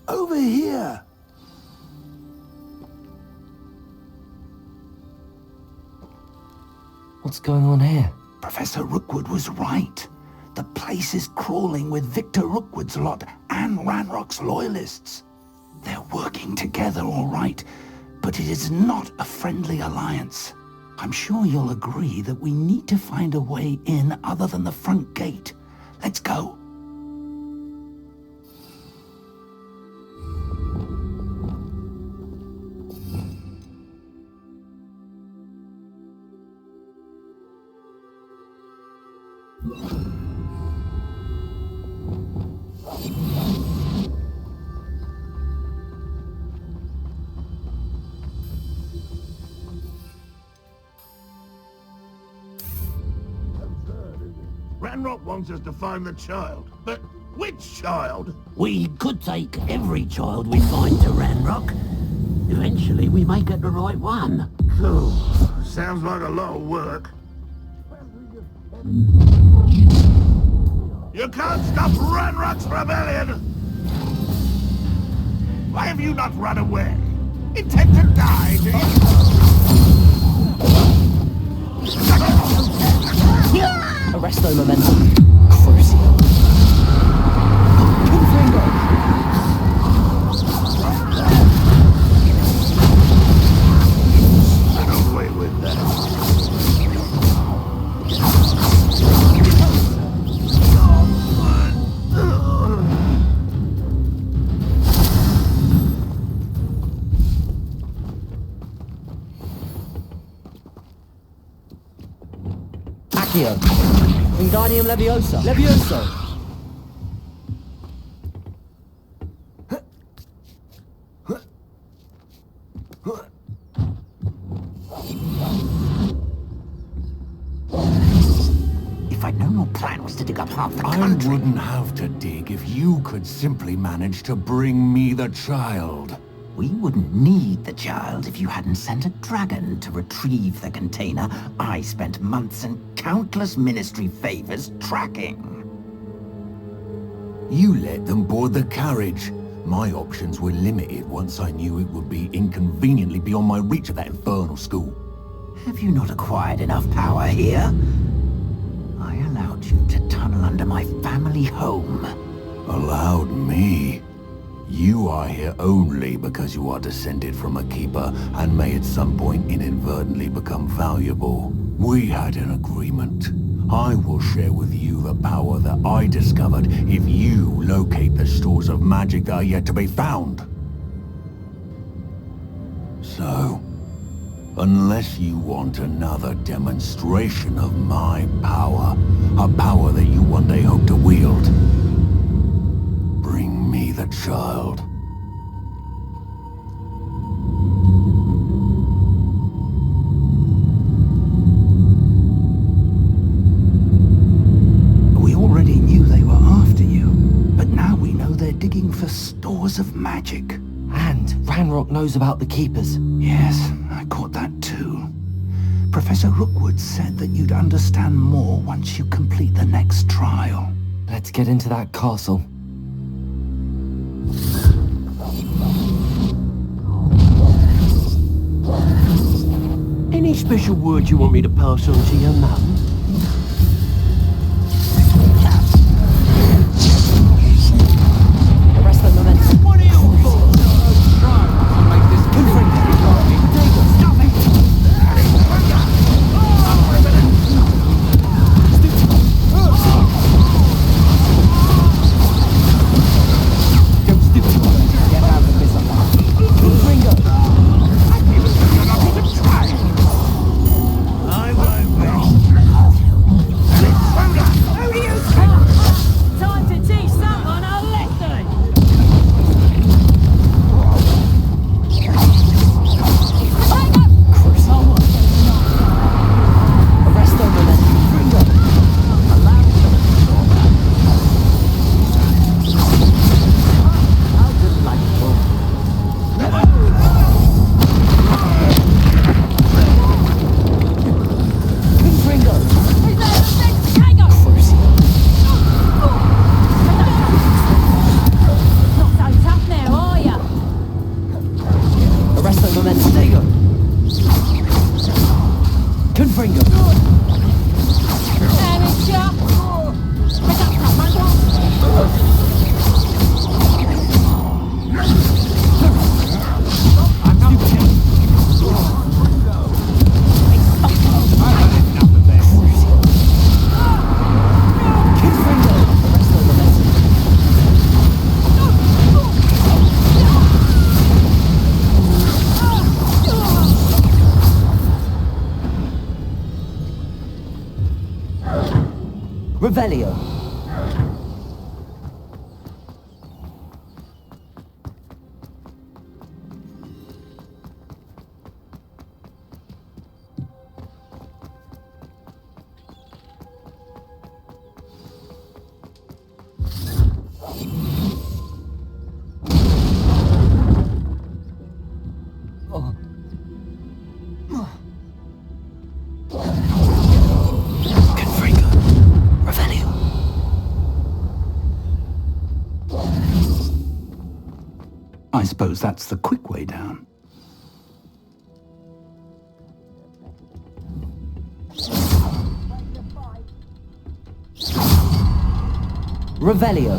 Over here! What's going on here? Professor Rookwood was right. The place is crawling with Victor Rookwood's lot and Ranrock's loyalists. They're working together, all right, but it is not a friendly alliance. I'm sure you'll agree that we need to find a way in other than the front gate. Let's go. Ranrock wants us to find the child, but which child? We could take every child we find to Ranrock. Eventually we may get the right one. Cool. Sounds like a lot of work. You can't stop Ranrock's rebellion! Why have you not run away? Intend to die, do you? Arresto momentum. Crucial. Get away with that. Accio. Wingardium Leviosa. Levioso. If I'd known your plan was to dig up half the I country... wouldn't have to dig if you could simply manage to bring me the child. We wouldn't need the child if you hadn't sent a dragon to retrieve the container I spent months and countless ministry favors tracking. You let them board the carriage. My options were limited once I knew it would be inconveniently beyond my reach at that infernal school. Have you not acquired enough power here? I allowed you to tunnel under my family home. Allowed me? You are here only because you are descended from a keeper and may at some point inadvertently become valuable. We had an agreement. I will share with you the power that I discovered if you locate the stores of magic that are yet to be found. So, unless you want another demonstration of my power, a power that you one day hope to wield, bring me the child. We already knew they were after you, but now we know they're digging for stores of magic. And Ranrock knows about the Keepers. Yes, I caught that too. Professor Rookwood said that you'd understand more once you complete the next trial. Let's get into that castle. Any special word you want me to pass on to your mum? Arrest the momentum. What are you for? I won't wait. Revelio. I suppose that's the quick way down. Revelio.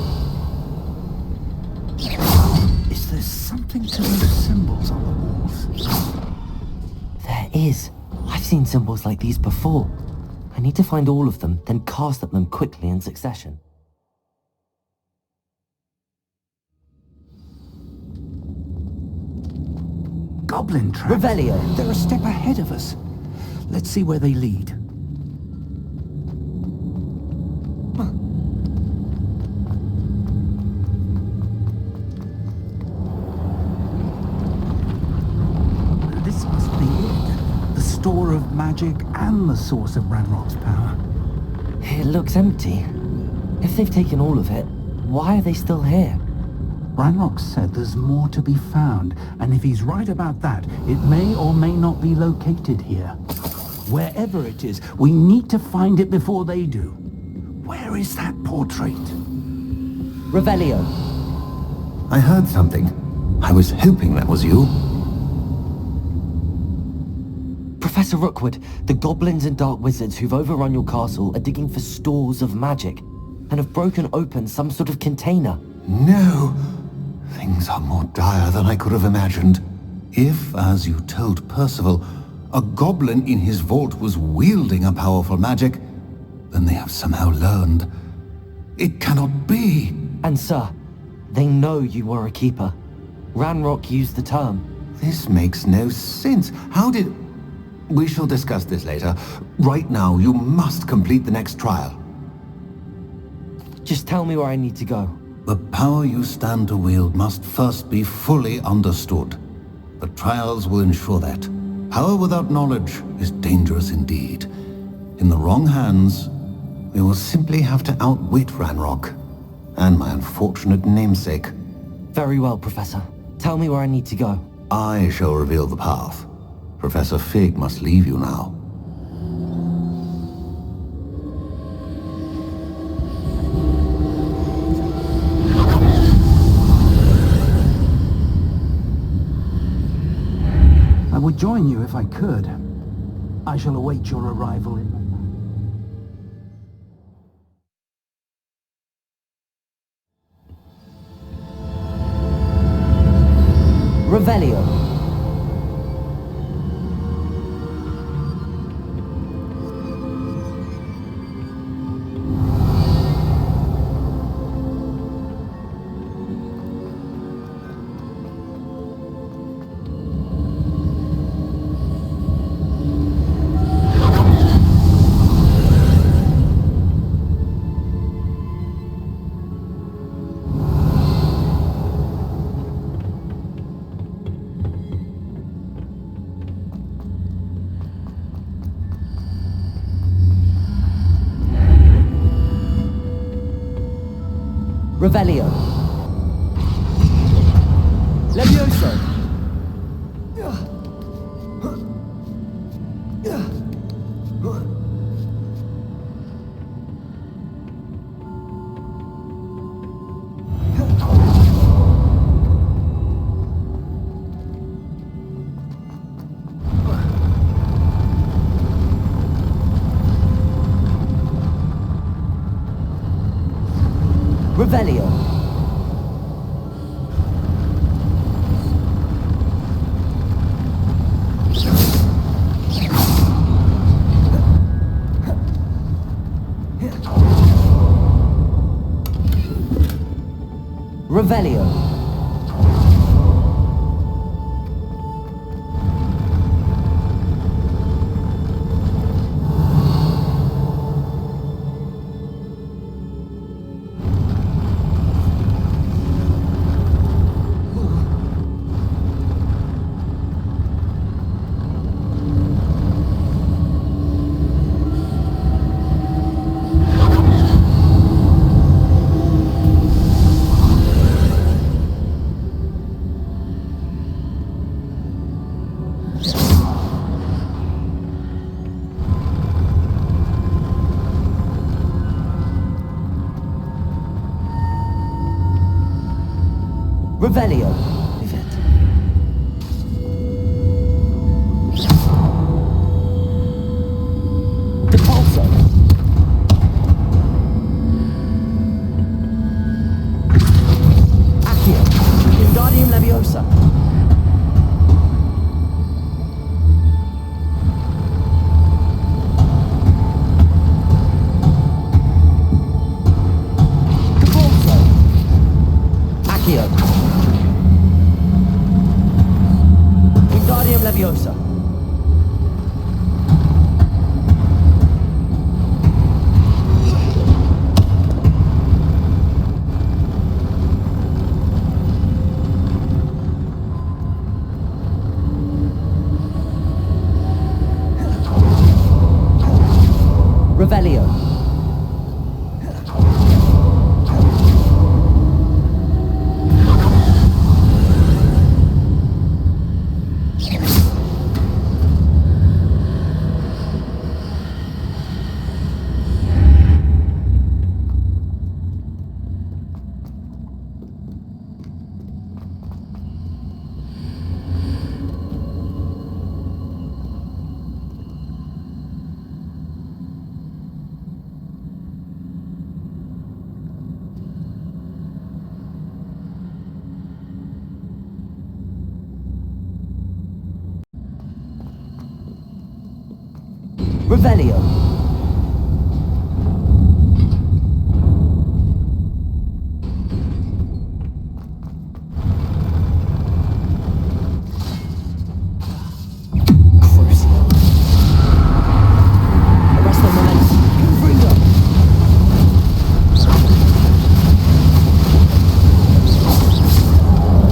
Is there something to those symbols on the walls? There is. I've seen symbols like these before. I need to find all of them, then cast at them quickly in succession. Goblin traps. Revelio. They're a step ahead of us. Let's see where they lead. This must be it. The store of magic and the source of Ranrock's power. It looks empty. If they've taken all of it, why are they still here? Ranrock said there's more to be found, and if he's right about that, it may or may not be located here. Wherever it is, we need to find it before they do. Where is that portrait? Revelio. I heard something. I was hoping that was you. Professor Rookwood, the goblins and dark wizards who've overrun your castle are digging for stores of magic and have broken open some sort of container. No. Things are more dire than I could have imagined. If, as you told Percival, a goblin in his vault was wielding a powerful magic, then they have somehow learned. It cannot be. And sir, they know you were a keeper. Ranrock used the term. This makes no sense. How did... We shall discuss this later. Right now, you must complete the next trial. Just tell me where I need to go. The power you stand to wield must first be fully understood. The trials will ensure that. Power without knowledge is dangerous indeed. In the wrong hands, we will simply have to outwit Ranrock and my unfortunate namesake. Very well, Professor. Tell me where I need to go. I shall reveal the path. Professor Fig must leave you now. I would join you if I could. I shall await your arrival in... Revelio. Revelio. Levioso. Revelio. Revelio. Revelio. Move it. Depulso. Accio. Wingardium Leviosa. Depulso. Accio. Wingardium Leviosa. Revelio. Revelio. Crucio. Arresto momentum. Confringo.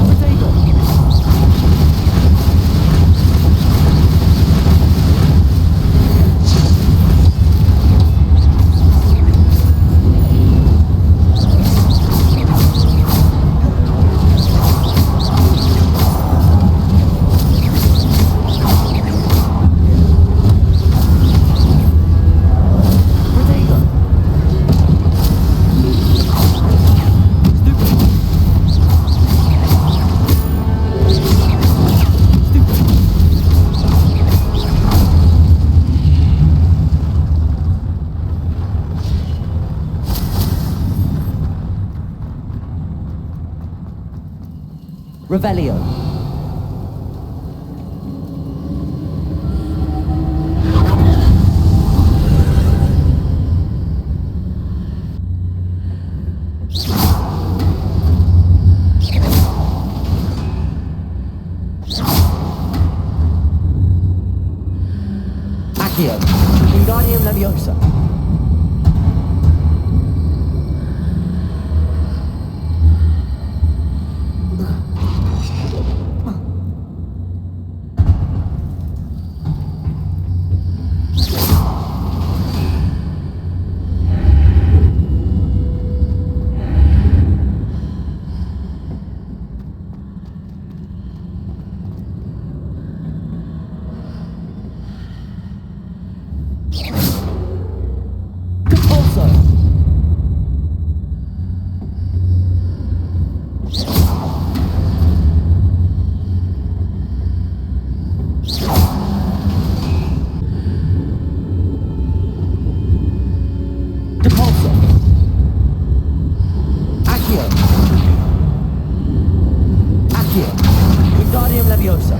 Protego. Protego. Revelio. Accio. Wingardium Leviosa. Depulso. Depulso. Accio. Accio. Wingardium Leviosa.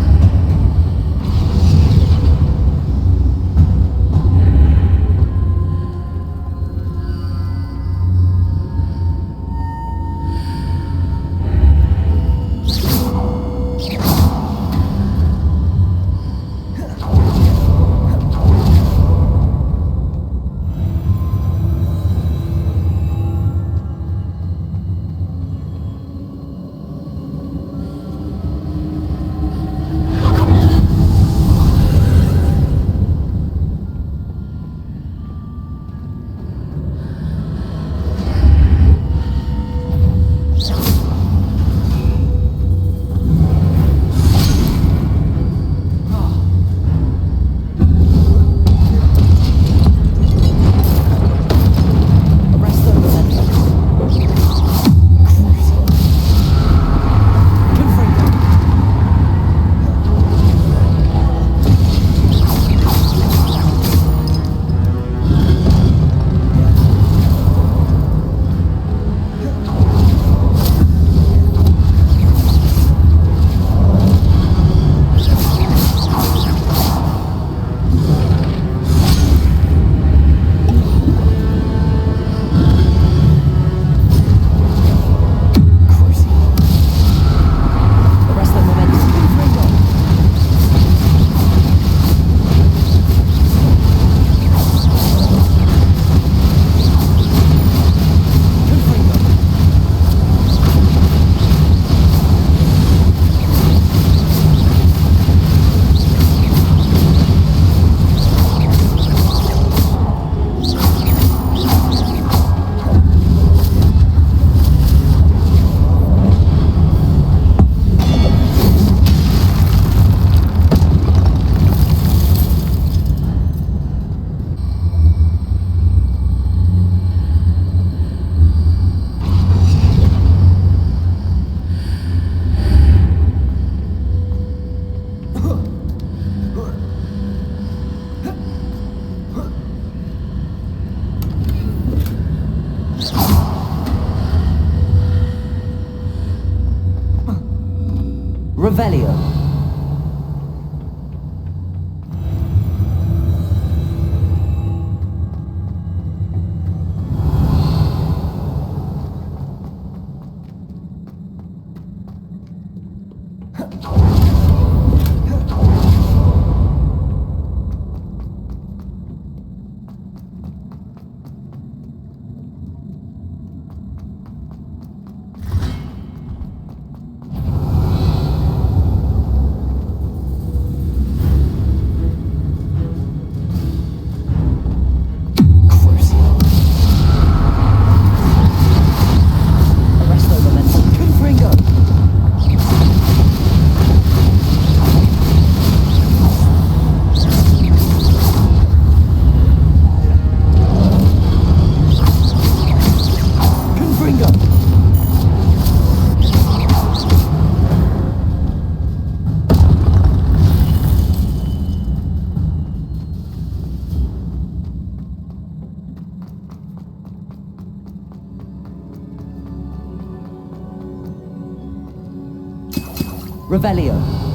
Revelio. Revelio.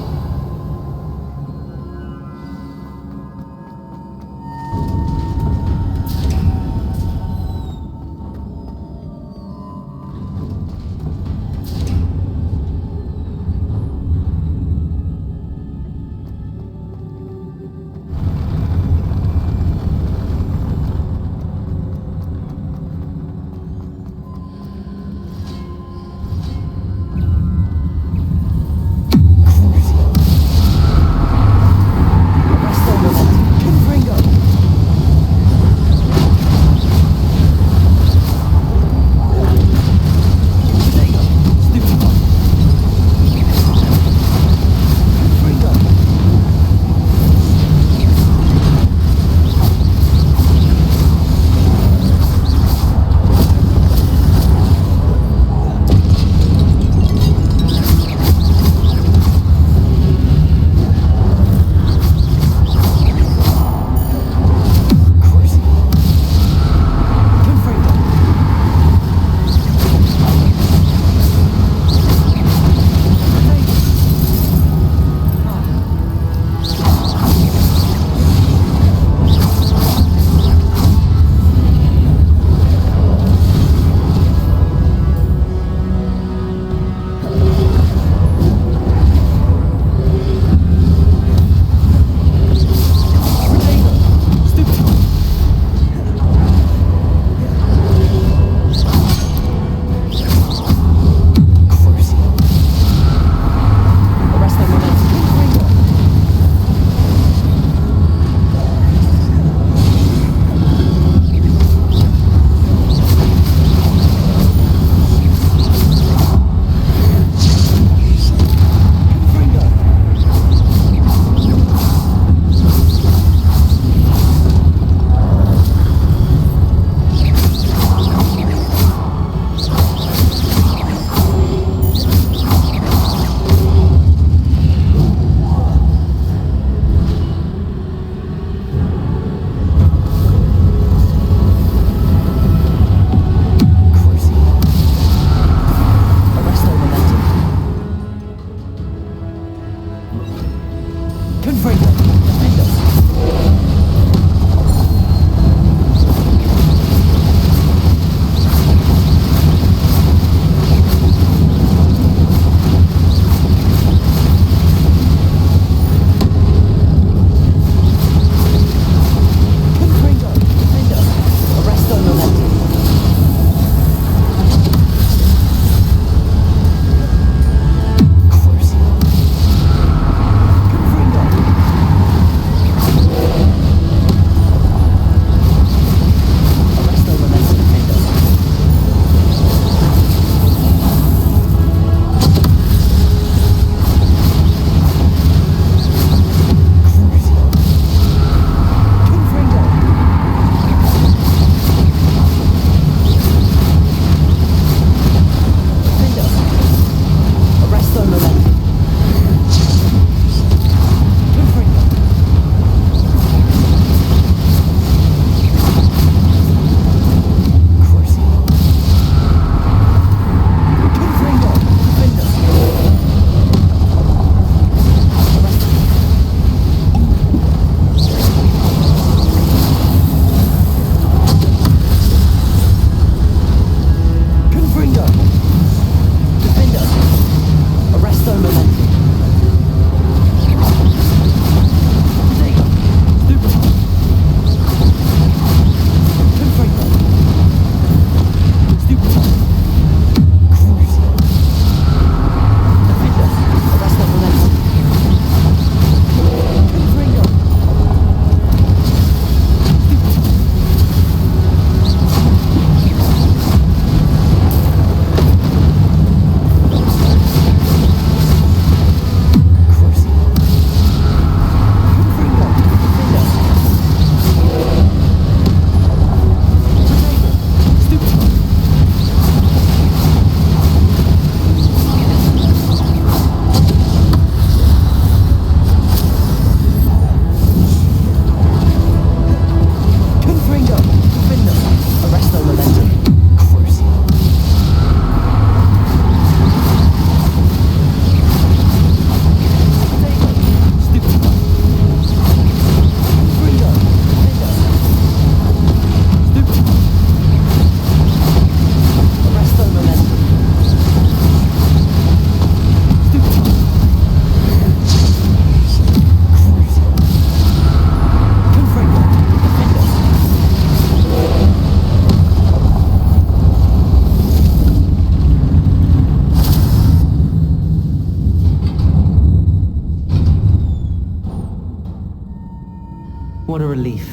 What a relief.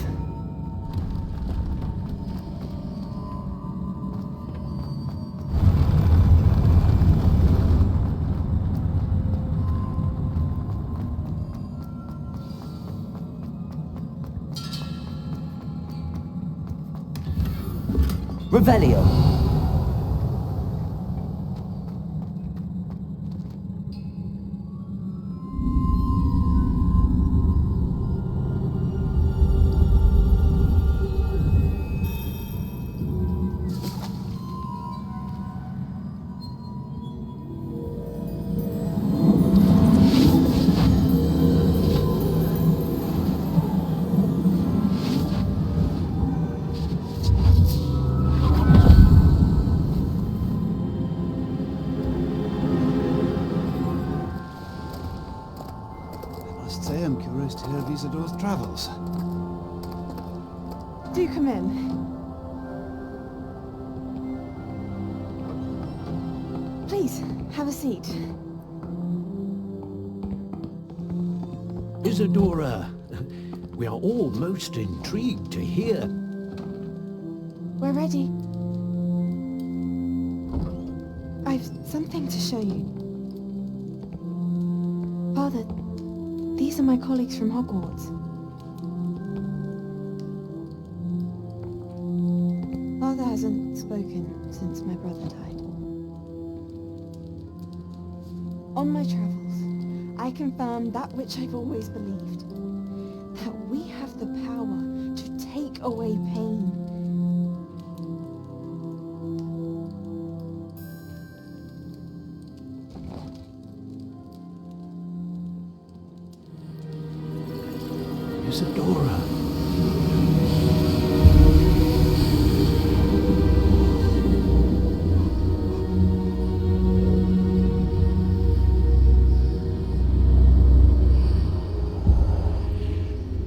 Revelio. I am curious to hear of Isidore's travels. Do come in. Please, have a seat. Isadora, we are all most intrigued to hear. We're ready. I've something to show you. Father, these are my colleagues from Hogwarts. Father hasn't spoken since my brother died. On my travels, I confirmed that which I've always believed. That we have the power to take away pain. Isadora.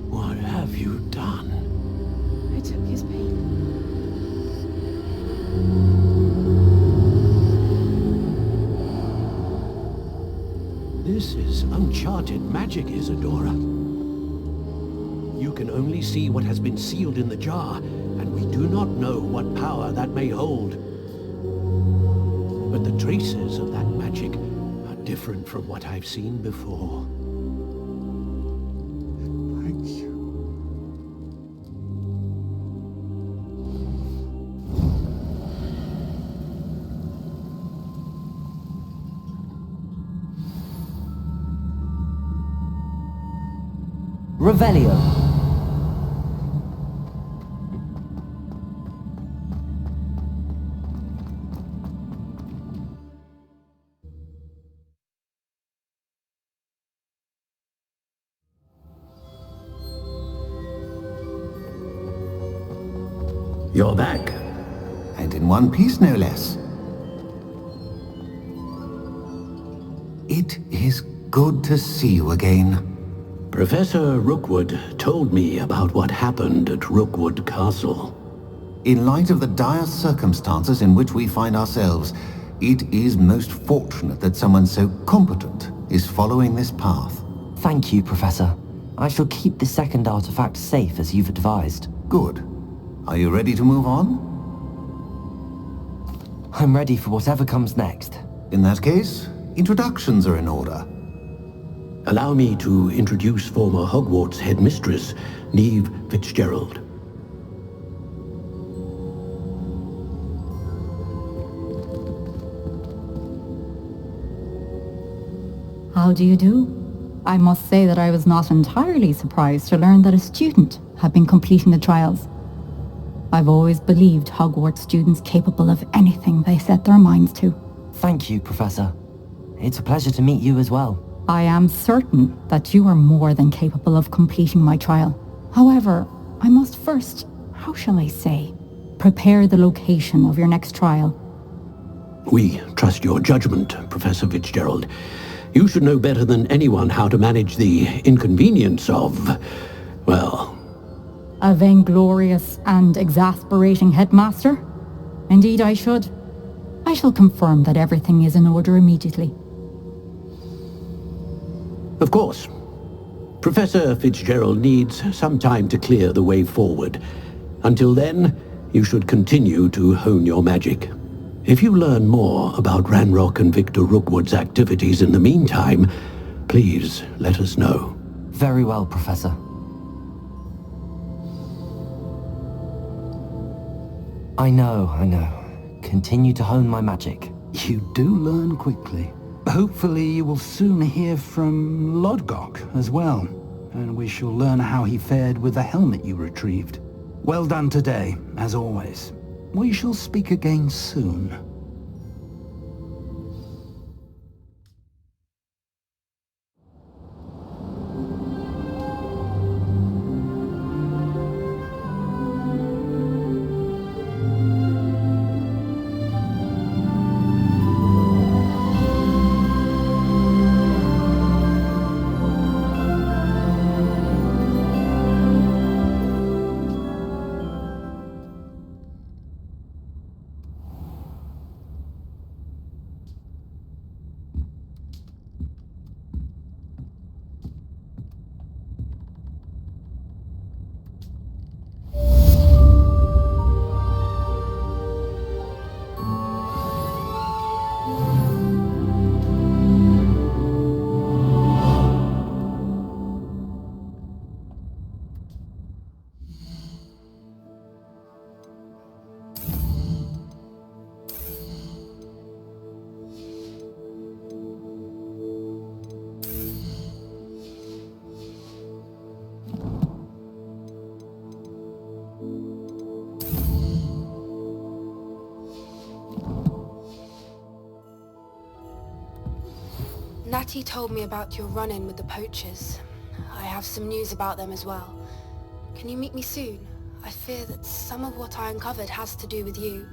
What have you done? I took his pain. This is uncharted magic, Isadora. You can only see what has been sealed in the jar, and we do not know what power that may hold. But the traces of that magic are different from what I've seen before. Thank you. Revelio. You're back. And in one piece, no less. It is good to see you again. Professor Rookwood told me about what happened at Rookwood Castle. In light of the dire circumstances in which we find ourselves, it is most fortunate that someone so competent is following this path. Thank you, Professor. I shall keep the second artifact safe as you've advised. Good. Are you ready to move on? I'm ready for whatever comes next. In that case, introductions are in order. Allow me to introduce former Hogwarts headmistress, Neve Fitzgerald. How do you do? I must say that I was not entirely surprised to learn that a student had been completing the trials. I've always believed Hogwarts students capable of anything they set their minds to. Thank you, Professor. It's a pleasure to meet you as well. I am certain that you are more than capable of completing my trial. However, I must first, how shall I say, prepare the location of your next trial. We trust your judgment, Professor Fitzgerald. You should know better than anyone how to manage the inconvenience of, well... A vainglorious and exasperating headmaster? Indeed I should. I shall confirm that everything is in order immediately. Of course. Professor Fitzgerald needs some time to clear the way forward. Until then, you should continue to hone your magic. If you learn more about Ranrock and Victor Rookwood's activities in the meantime, please let us know. Very well, Professor. I know. Continue to hone my magic. You do learn quickly. Hopefully you will soon hear from Lodgok as well, and we shall learn how he fared with the helmet you retrieved. Well done today, as always. We shall speak again soon. Natty told me about your run-in with the poachers. I have some news about them as well. Can you meet me soon? I fear that some of what I uncovered has to do with you.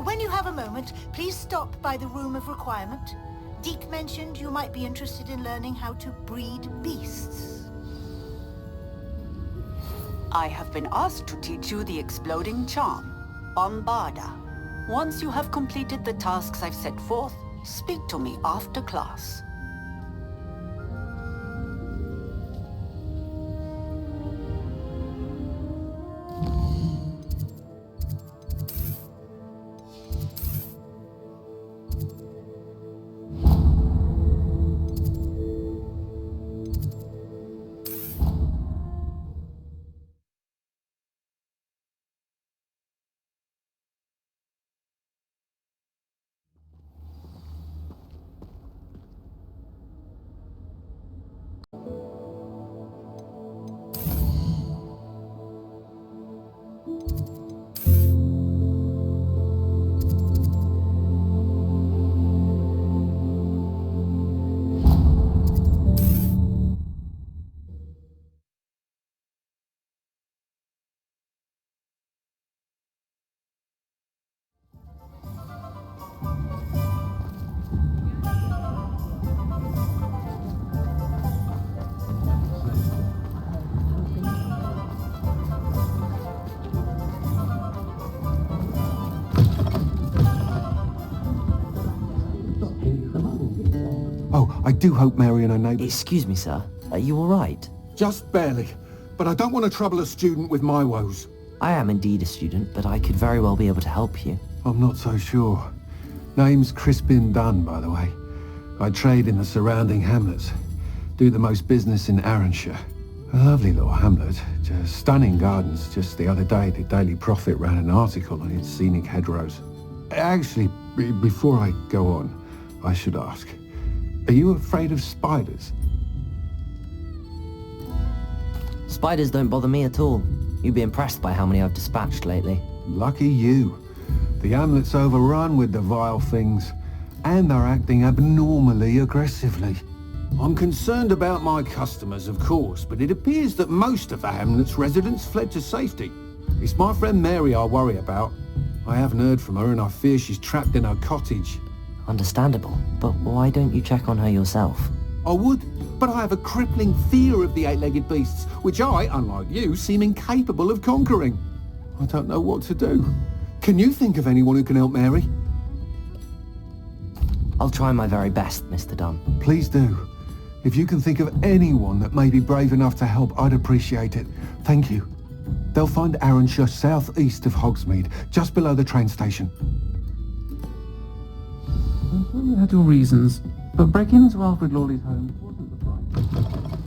When you have a moment, please stop by the Room of Requirement. Deek mentioned you might be interested in learning how to breed beasts. I have been asked to teach you the exploding charm, Bombarda. Once you have completed the tasks I've set forth, speak to me after class. I do hope Mary and her neighbours... Excuse me, sir. Are you all right? Just barely. But I don't want to trouble a student with my woes. I am indeed a student, but I could very well be able to help you. I'm not so sure. Name's Crispin Dunn, by the way. I trade in the surrounding hamlets. Do the most business in Arranshire. A lovely little hamlet. Just stunning gardens. Just the other day, the Daily Prophet ran an article on its scenic hedgerows. Actually, before I go on, I should ask. Are you afraid of spiders? Spiders don't bother me at all. You'd be impressed by how many I've dispatched lately. Lucky you. The hamlet's overrun with the vile things, and they're acting abnormally aggressively. I'm concerned about my customers, of course, but it appears that most of the hamlet's residents fled to safety. It's my friend Mary I worry about. I haven't heard from her, and I fear she's trapped in her cottage. Understandable, but why don't you check on her yourself? I would, but I have a crippling fear of the eight-legged beasts, which I, unlike you, seem incapable of conquering. I don't know what to do. Can you think of anyone who can help Mary? I'll I'll try my very best, Mr. Dunn. Please do. If you can think of anyone that may be brave enough to help, I'd appreciate it. Thank you. They'll find Arrowshire southeast of Hogsmeade, just below the train station. You had your reasons, but breaking into Alfred Lawley's home wasn't the crime.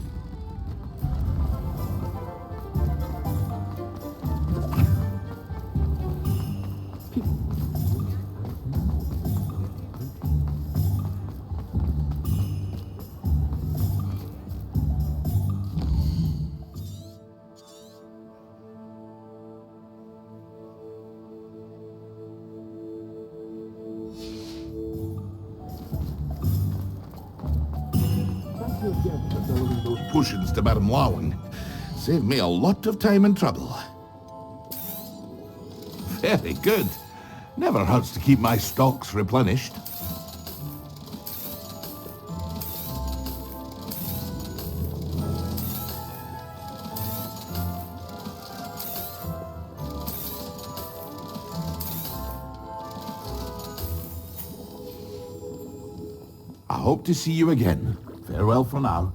Those potions to Madame Lawing saved me a lot of time and trouble. Very good. Never hurts to keep my stocks replenished. I hope to see you again. Farewell for now.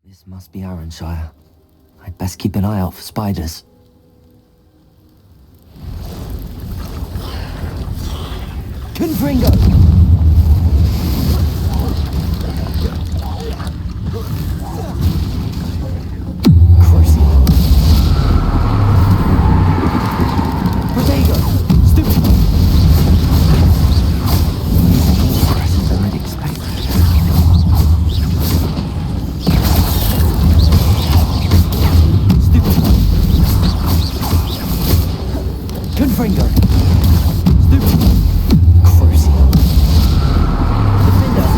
This must be Arranshire. I'd best keep an eye out for spiders. Confringo! Crucio! Protego! Stupid! More than I'd expected. Confringo! Stupid! Crucio! Defender!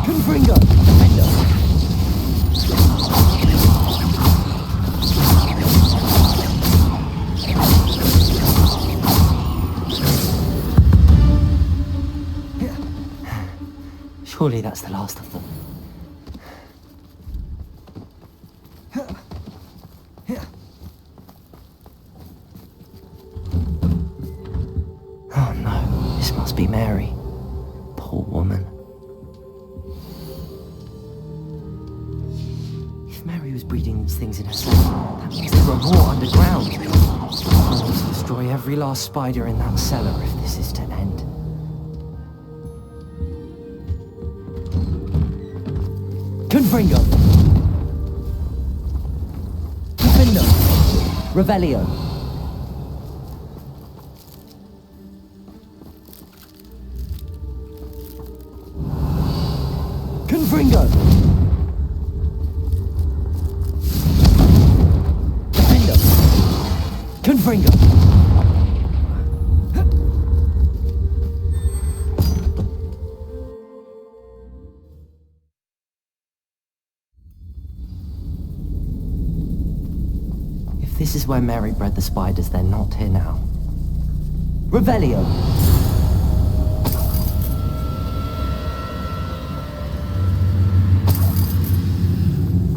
Confringo! Defender! Surely that's the last of them. Oh no, this must be Mary. Poor woman. If Mary was breeding these things in her cellar, that means there are more underground. I need to destroy every last spider in that cellar if this is to end. Confringo! Defender! Revelio! Confringo! Defender! Confringo! If this is where Mary bred the spiders, they're not here now. Revelio!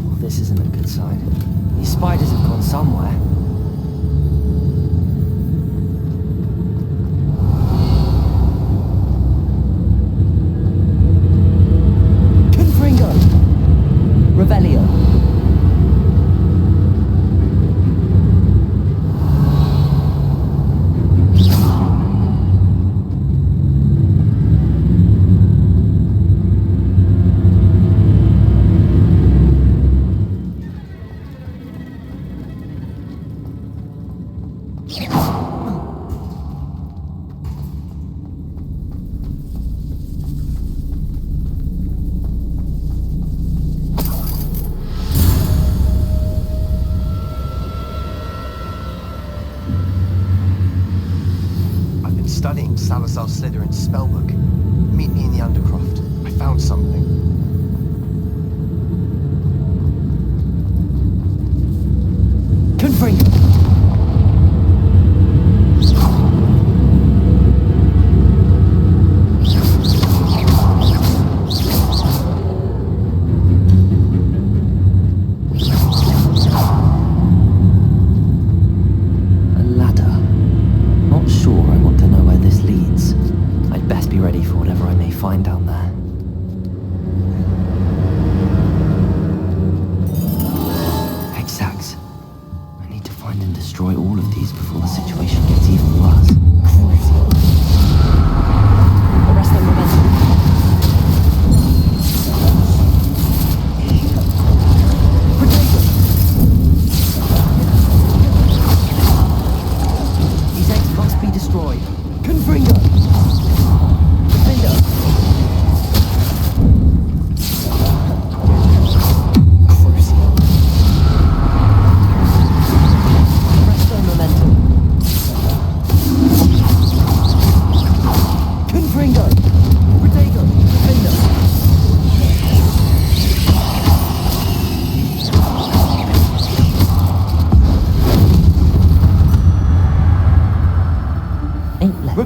Oh, this isn't a good sign. These spiders have gone somewhere. Confringo! Revelio! Studying Salazar Slytherin's spellbook. Meet me in the Undercroft. I found something. Confringo! Find down there. Exact. I need to find and destroy all of these before the situation gets even worse. Arrest them, momentum. Potato! These eggs must be destroyed. Confringo! Defender!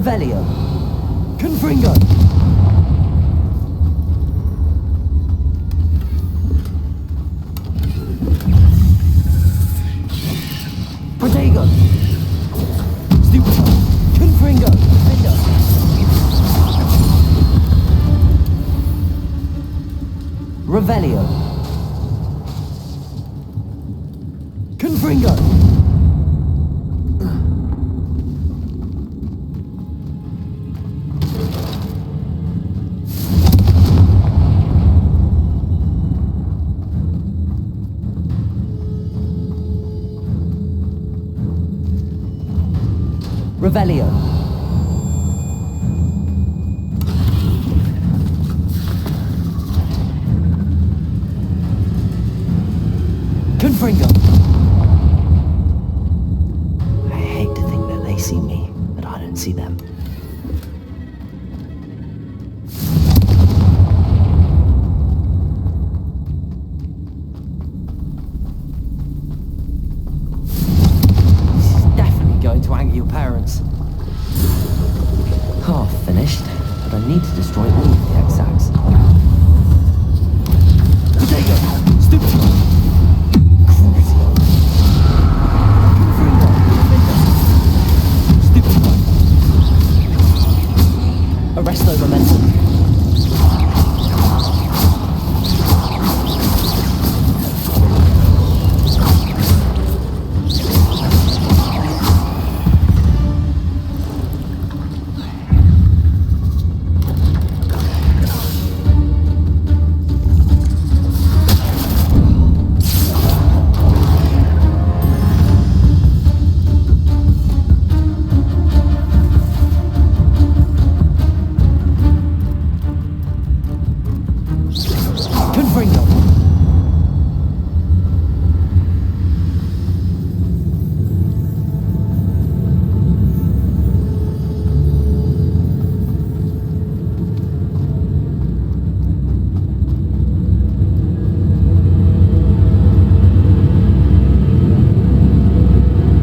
Revelio. Confringo. Protego. Stupido. Confringo. Defender. Revelio. Confringo. Revelio. Confringo. I hate to think that they see me, but I don't see them. This is definitely going to anger your parents. Half finished, but I need to destroy all of the exacts. Potato! Stupido! Crucio! Confringo! Stupido! Arresto momentum. Confringo!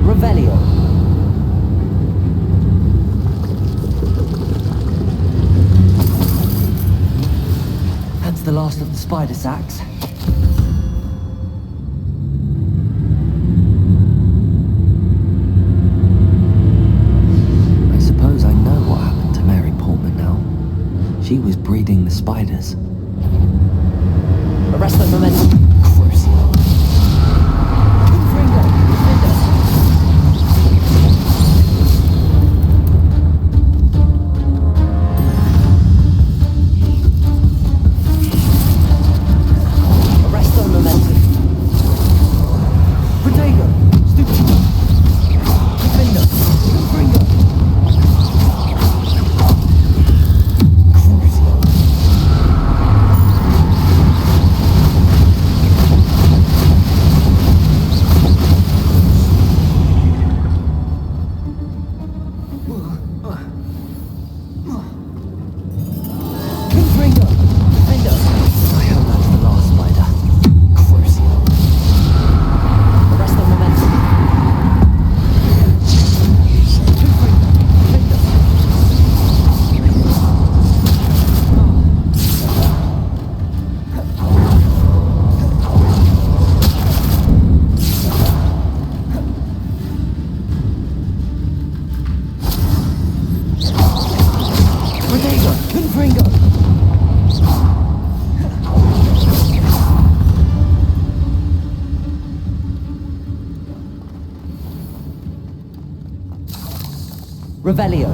Revelio. That's the last of the spider sacks. I suppose I know what happened to Mary Portman now. She was breeding the spiders. Arresto momentum. Crucio. Confringo. Defender. Arresto momentum. Protego. Stupido. Defender. Confringo. Crucio. Confringo. Defender. I hope that's the last spider. Crucio. Arresto momentum. Confringo. Defender. Protego. Confringo. Revelio.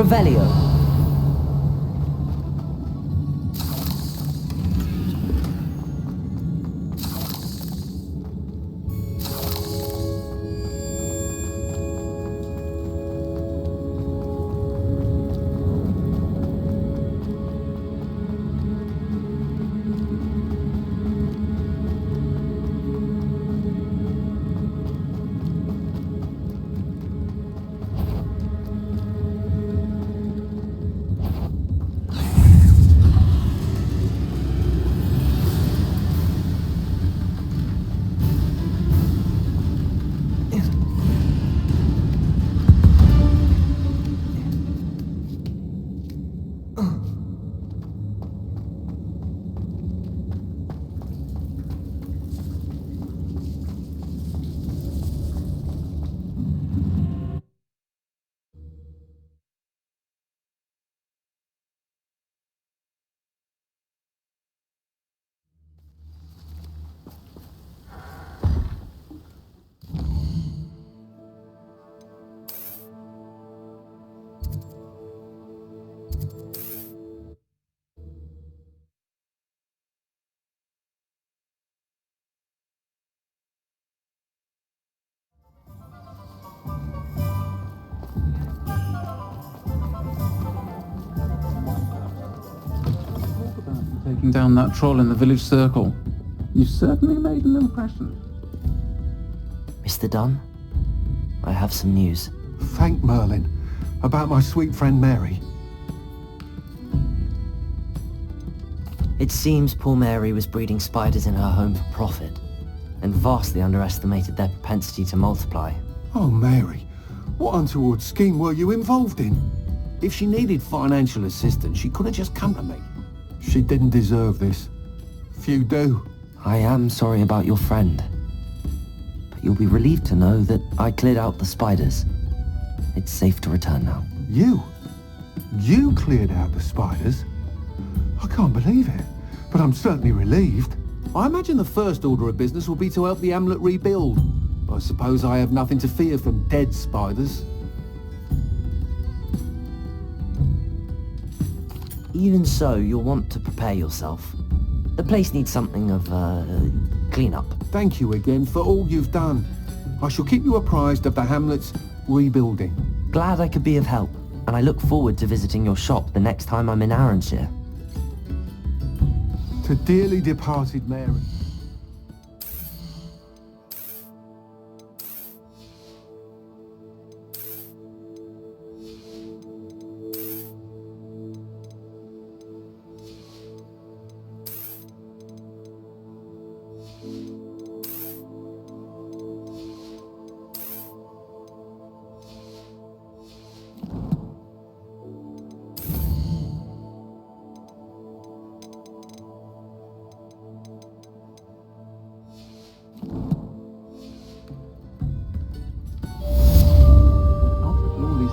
Revelio. Taking down that troll in the village circle. You certainly made an impression. Mr. Dunn, I have some news. Thank Merlin. About my sweet friend Mary. It seems poor Mary was breeding spiders in her home for profit, and vastly underestimated their propensity to multiply. Oh, Mary. What untoward scheme were you involved in? If she needed financial assistance, she could have just come to me. She didn't deserve this. Few do. I am sorry about your friend, but you'll be relieved to know that I cleared out the spiders. It's safe to return now. You? You cleared out the spiders? I can't believe it, but I'm certainly relieved. I imagine the first order of business will be to help the amulet rebuild. I suppose I have nothing to fear from dead spiders. Even so, you'll want to prepare yourself. The place needs something of, clean-up. Thank you again for all you've done. I shall keep you apprised of the hamlet's rebuilding. Glad I could be of help, and I look forward to visiting your shop the next time I'm in Arranshire. To dearly departed Mary.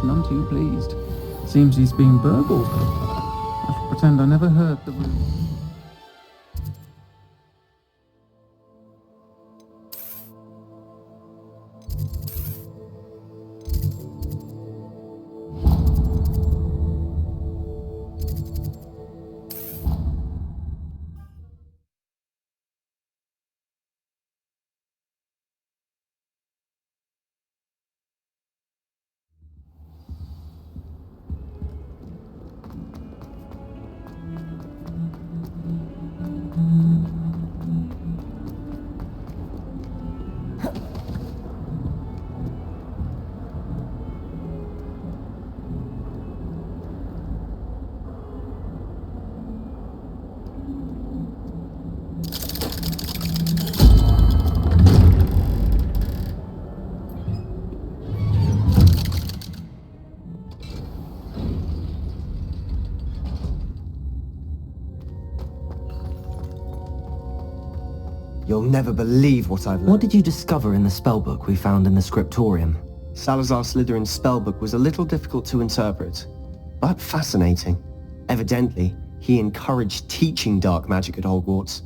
None too pleased. Seems he's been burgled. I shall pretend I never heard the room. You'll never believe what I've learned. What did you discover in the spellbook we found in the scriptorium? Salazar Slytherin's spellbook was a little difficult to interpret, but fascinating. Evidently, he encouraged teaching dark magic at Hogwarts.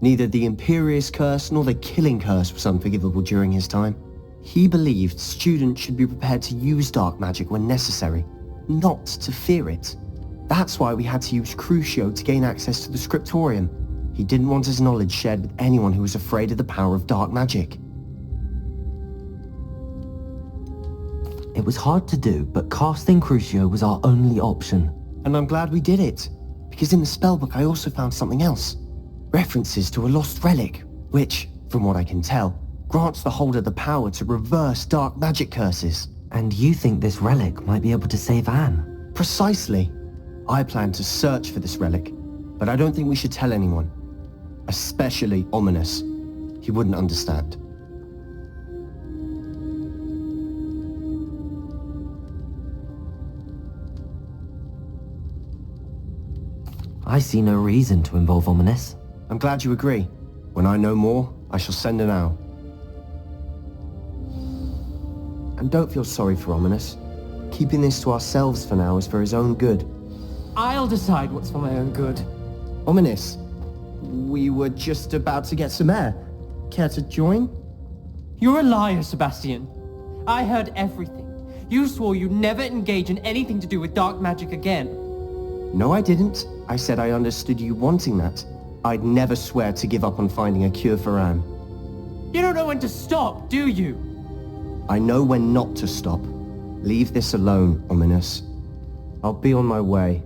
Neither the Imperious Curse nor the Killing Curse was unforgivable during his time. He believed students should be prepared to use dark magic when necessary, not to fear it. That's why we had to use Crucio to gain access to the scriptorium. He didn't want his knowledge shared with anyone who was afraid of the power of dark magic. It was hard to do, but casting Crucio was our only option. And I'm glad we did it, because in the spellbook I also found something else. References to a lost relic, which, from what I can tell, grants the holder the power to reverse dark magic curses. And you think this relic might be able to save Anne? Precisely. I plan to search for this relic, but I don't think we should tell anyone. Especially Ominous. He wouldn't understand. I see no reason to involve Ominous. I'm glad you agree. When I know more, I shall send an owl. And don't feel sorry for Ominous. Keeping this to ourselves for now is for his own good. I'll decide what's for my own good. Ominous, we were just about to get some air. Care to join? You're a liar, Sebastian. I heard everything. You swore you'd never engage in anything to do with dark magic again. No, I didn't. I said I understood you wanting that. I'd never swear to give up on finding a cure for Anne. You don't know when to stop, do you? I know when not to stop. Leave this alone, Ominous. I'll be on my way.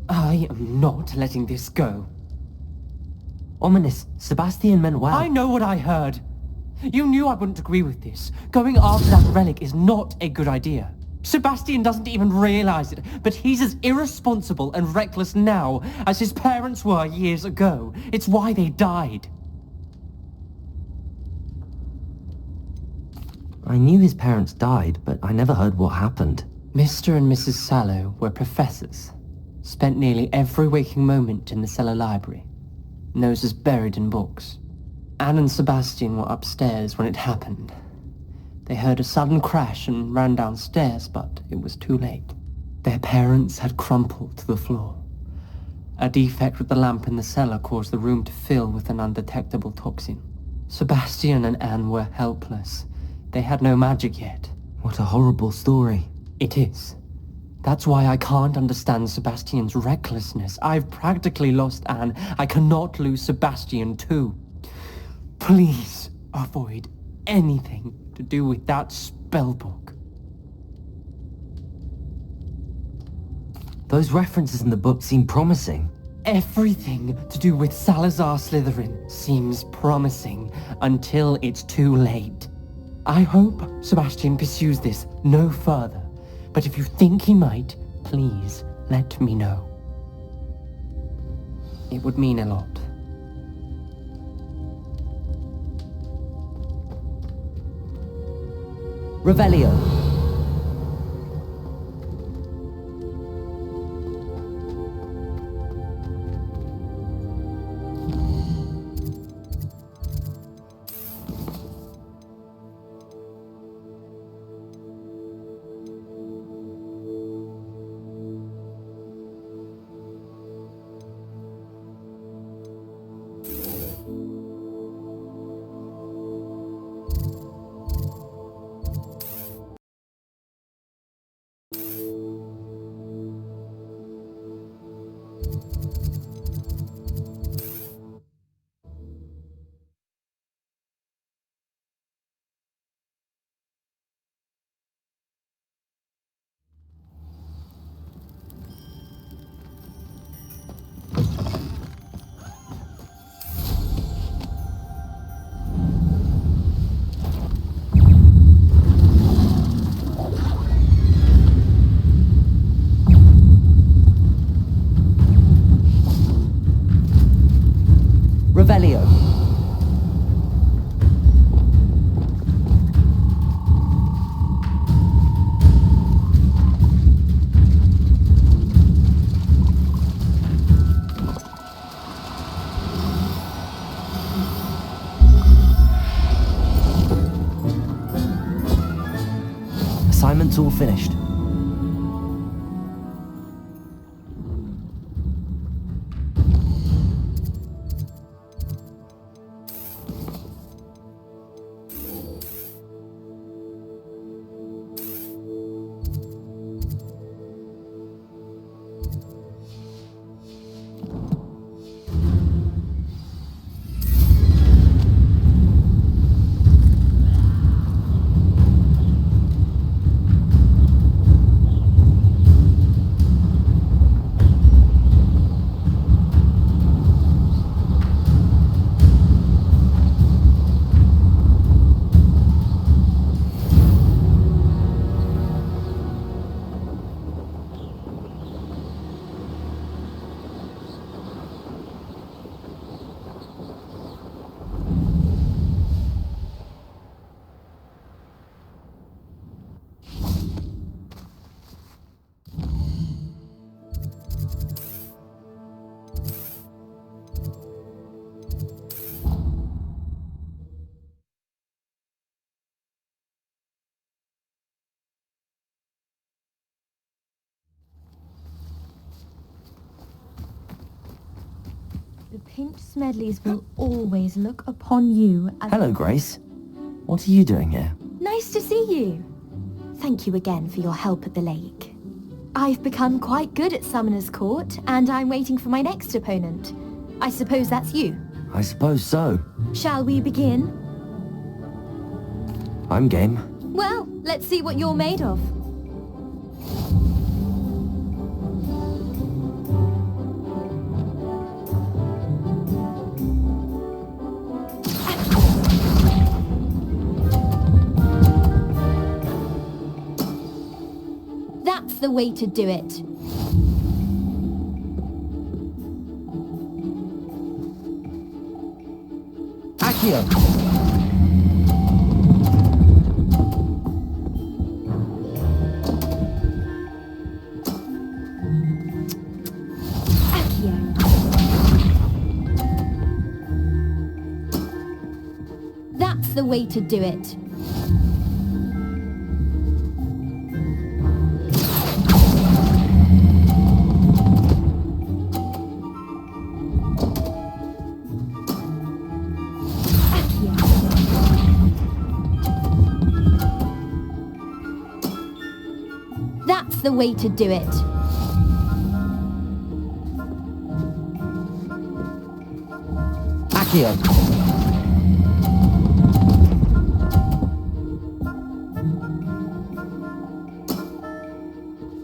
I am not letting this go. Ominous, Sebastian meant well. I know what I heard. You knew I wouldn't agree with this. Going after that relic is not a good idea. Sebastian doesn't even realize it, but he's as irresponsible and reckless now as his parents were years ago. It's why they died. I knew his parents died, but I never heard what happened. Mr. and Mrs. Sallow were professors. Spent nearly every waking moment in the cellar library. Noses buried in books. Anne and Sebastian were upstairs when it happened. They heard a sudden crash and ran downstairs, but it was too late. Their parents had crumpled to the floor. A defect with the lamp in the cellar caused the room to fill with an undetectable toxin. Sebastian and Anne were helpless. They had no magic yet. What a horrible story. It is. That's why I can't understand Sebastian's recklessness. I've practically lost Anne. I cannot lose Sebastian too. Please avoid anything to do with that spellbook. Those references in the book seem promising. Everything to do with Salazar Slytherin seems promising until it's too late. I hope Sebastian pursues this no further, but if you think he might, please let me know. It would mean a lot. Revelio. Revelio. Assignment's all finished. The Pinch Smedleys will always look upon you as... Hello, Grace. What are you doing here? Nice to see you. Thank you again for your help at the lake. I've become quite good at Summoner's Court, and I'm waiting for my next opponent. I suppose that's you. I suppose so. Shall we begin? I'm game. Well, let's see what you're made of. That's the way to do it. Accio! That's the way to do it. That's the way to do it. Accio!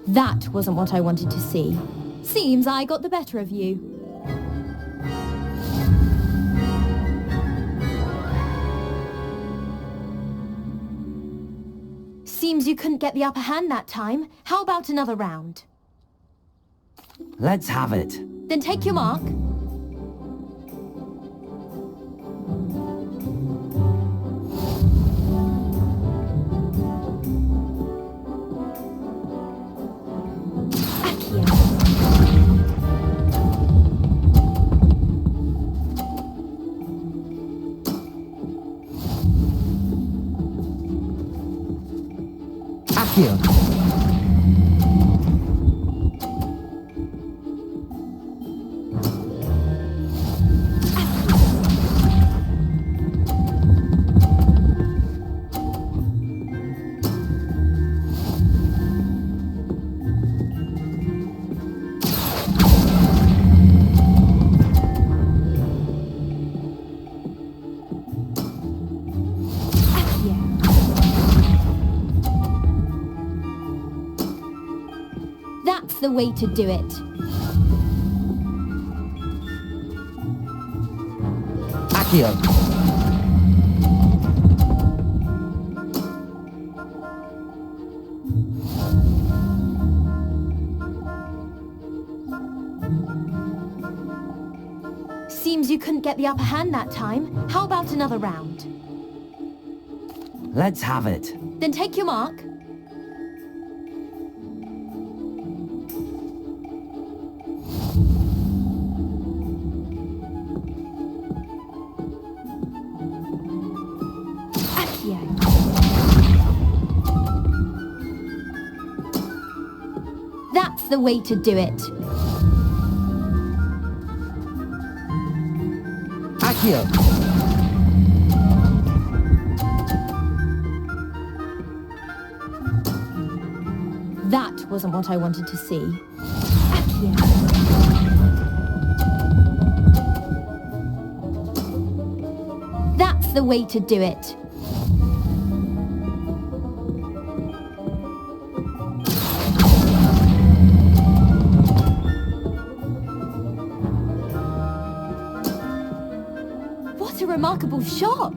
That wasn't what I wanted to see. Seems I got the better of you. Seems you couldn't get the upper hand that time. How about another round? Let's have it. Then take your mark. Accio! That's the way to do it. Accio! Seems you couldn't get the upper hand that time. How about another round? Let's have it. Then take your mark. That's the way to do it. Accio! That wasn't what I wanted to see. That's the way to do it. What a remarkable shot!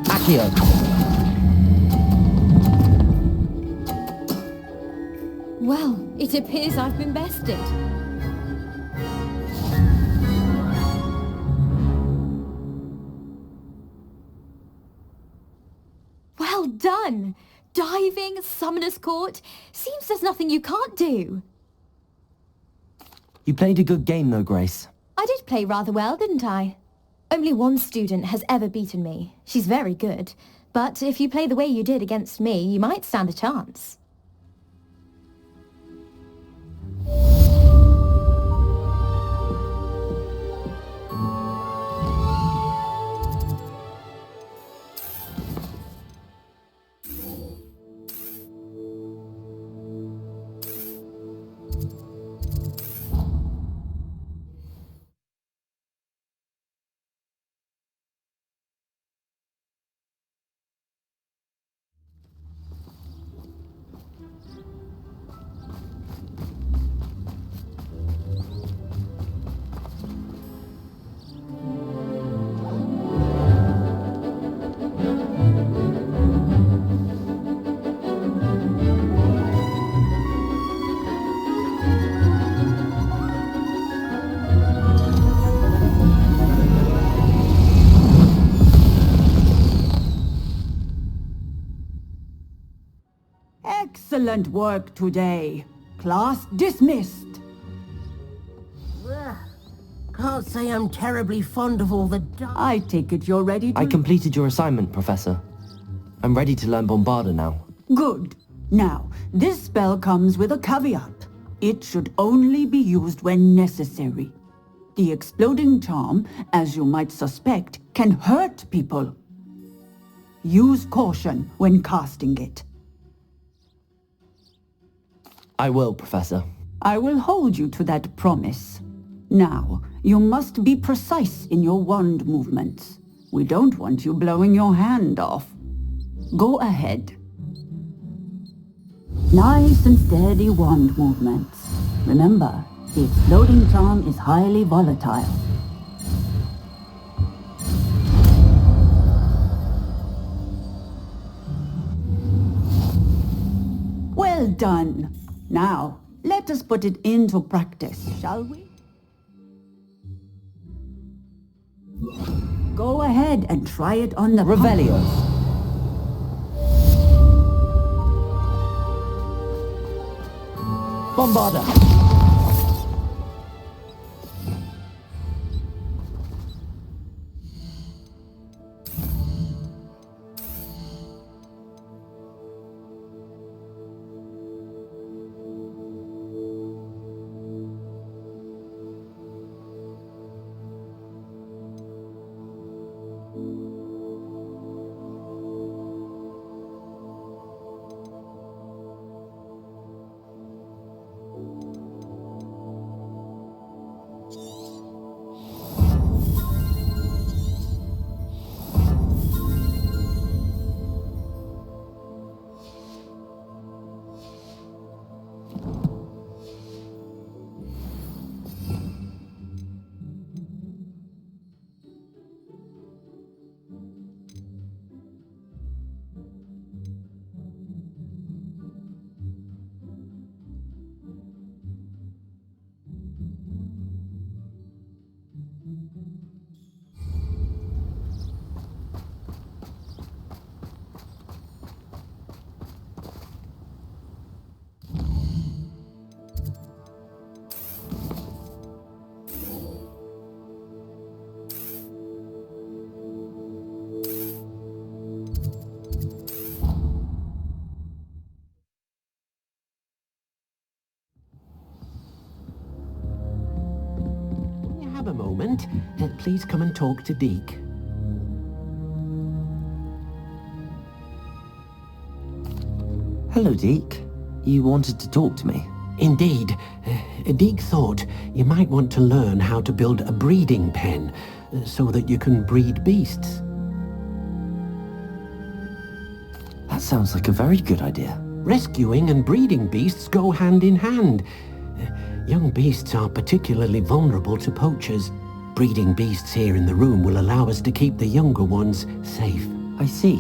Accio! Well, it appears I've been bested. Well done! Diving, Summoner's Court. Seems there's nothing you can't do. You played a good game though, Grace. I did play rather well, didn't I? Only one student has ever beaten me. She's very good. But if you play the way you did against me, you might stand a chance. Excellent work today. Class dismissed. Can't say I'm terribly fond of all the I take it you're ready to... I completed your assignment, Professor. I'm ready to learn Bombarda now. Good. Now, this spell comes with a caveat. It should only be used when necessary. The exploding charm, as you might suspect, can hurt people. Use caution when casting it. I will, Professor. I will hold you to that promise. Now, you must be precise in your wand movements. We don't want you blowing your hand off. Go ahead. Nice and steady wand movements. Remember, the exploding charm is highly volatile. Well done. Now, let us put it into practice, shall we? Go ahead and try it on the... Revelio. Bombarda. Have a moment. Please come and talk to Deke. Hello, Deke. You wanted to talk to me? Indeed. Deke thought you might want to learn how to build a breeding pen so that you can breed beasts. That sounds like a very good idea. Rescuing and breeding beasts go hand in hand. Young beasts are particularly vulnerable to poachers. Breeding beasts here in the room will allow us to keep the younger ones safe. I see.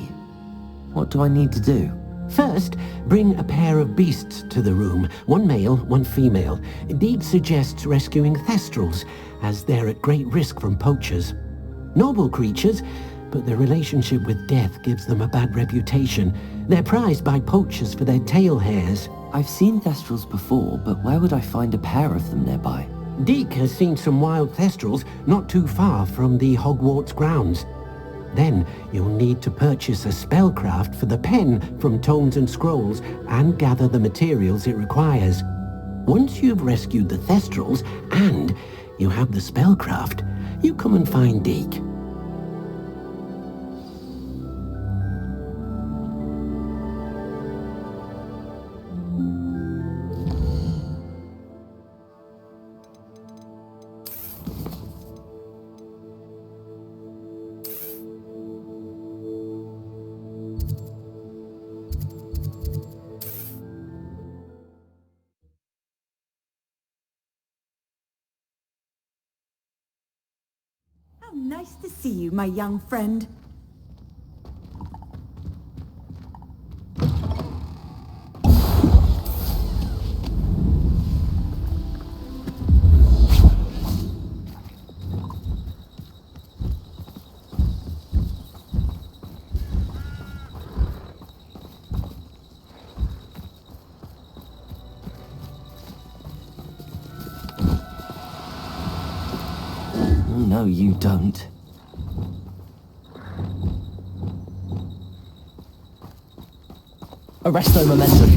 What do I need to do? First, bring a pair of beasts to the room. One male, one female. Deke suggests rescuing thestrals, as they're at great risk from poachers. Noble creatures, but their relationship with death gives them a bad reputation. They're prized by poachers for their tail hairs. I've seen thestrals before, but where would I find a pair of them nearby? Deke has seen some wild thestrals not too far from the Hogwarts grounds. Then you'll need to purchase a spellcraft for the pen from Tomes and Scrolls and gather the materials it requires. Once you've rescued the thestrals and you have the spellcraft, you come and find Deke. Nice to see you, my young friend. No, you don't. Arresto momentum.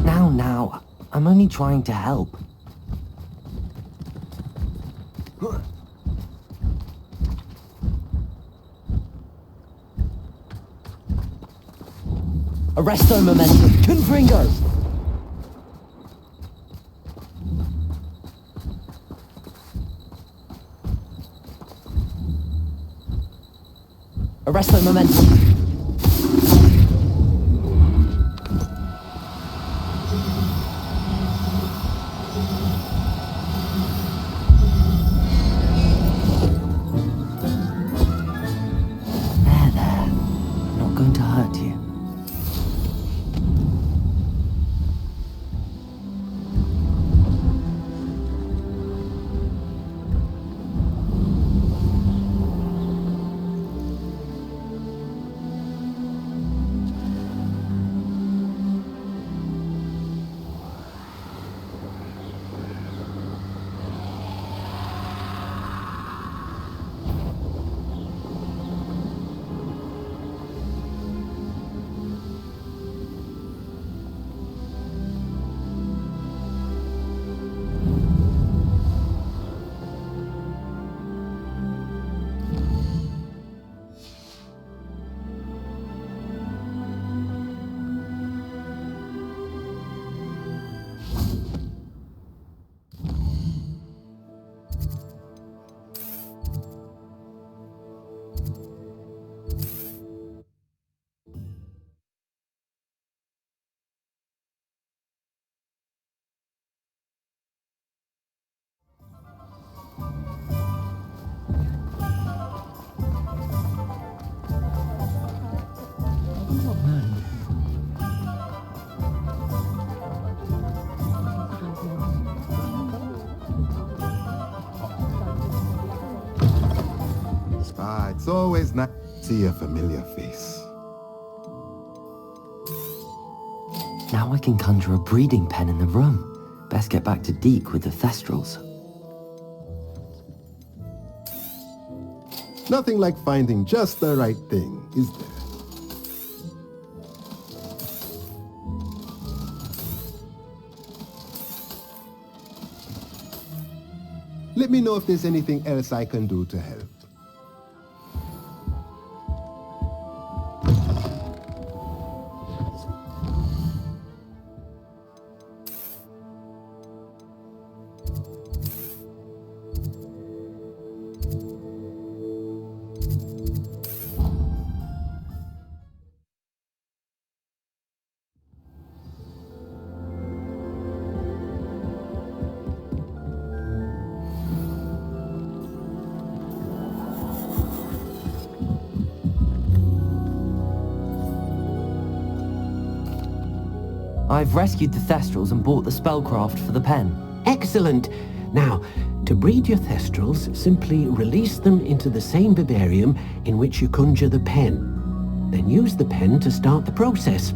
Now. I'm only trying to help. Arresto momentum. Confringo! Arresto momentum. There. Not going to hurt you. It's always nice to see a familiar face. Now I can conjure a breeding pen in the room. Best get back to Deke with the thestrals. Nothing like finding just the right thing, is there? Let me know if there's anything else I can do to help. I've rescued the thestrals and bought the spellcraft for the pen. Excellent. Now, to breed your thestrals, simply release them into the same vivarium in which you conjure the pen. Then use the pen to start the process.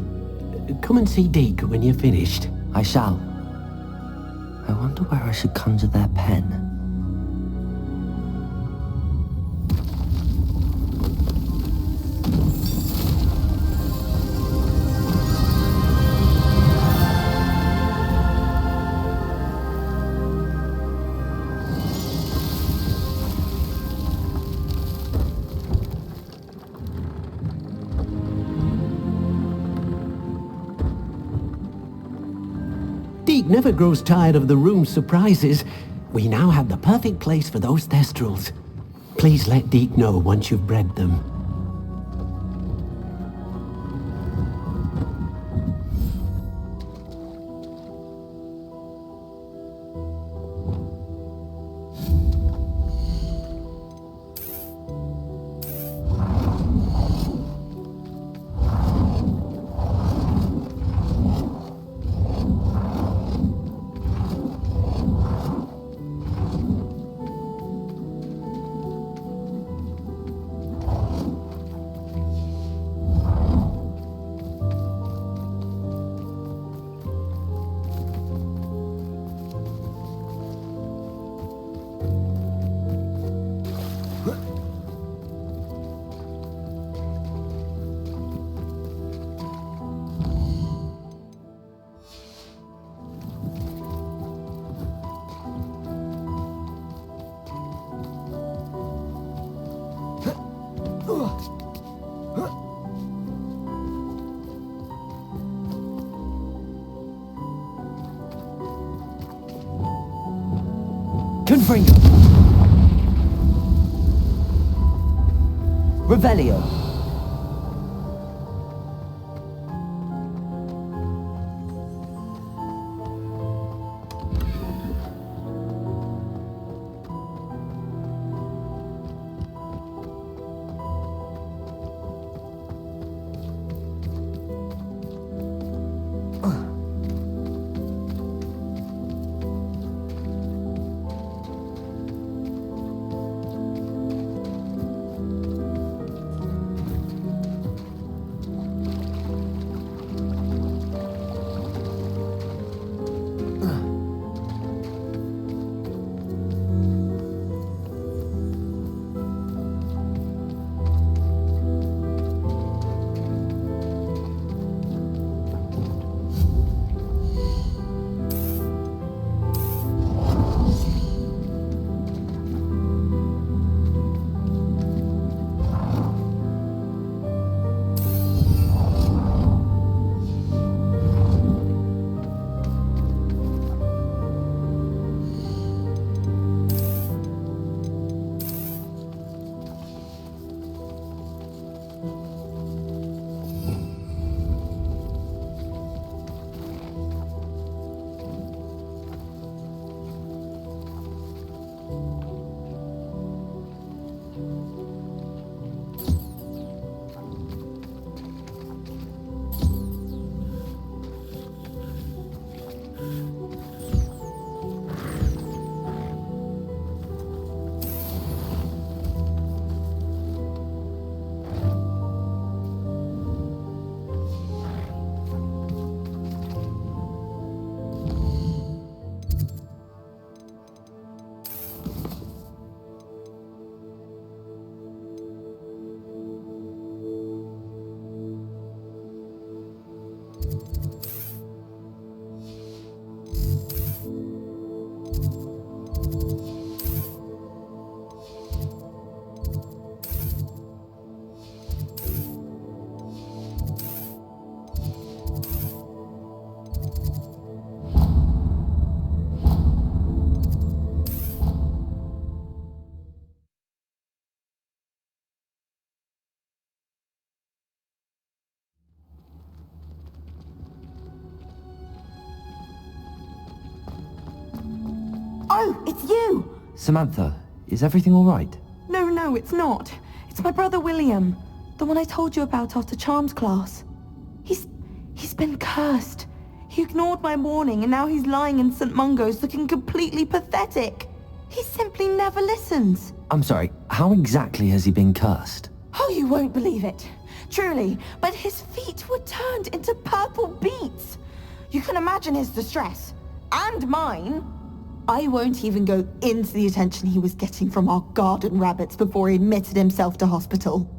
Come and see Deke when you're finished. I shall. I wonder where I should conjure their pen. Deke never grows tired of the room's surprises. We now have the perfect place for those thestrals. Please let Deke know once you've bred them. Confringo. Revelio. Oh, it's you! Samantha, is everything all right? No, it's not. It's my brother William. The one I told you about after Charms class. He's been cursed. He ignored my warning and now he's lying in St. Mungo's looking completely pathetic. He simply never listens. I'm sorry, how exactly has he been cursed? Oh, you won't believe it. Truly, but his feet were turned into purple beets. You can imagine his distress. And mine. I won't even go into the attention he was getting from our garden rabbits before he admitted himself to hospital.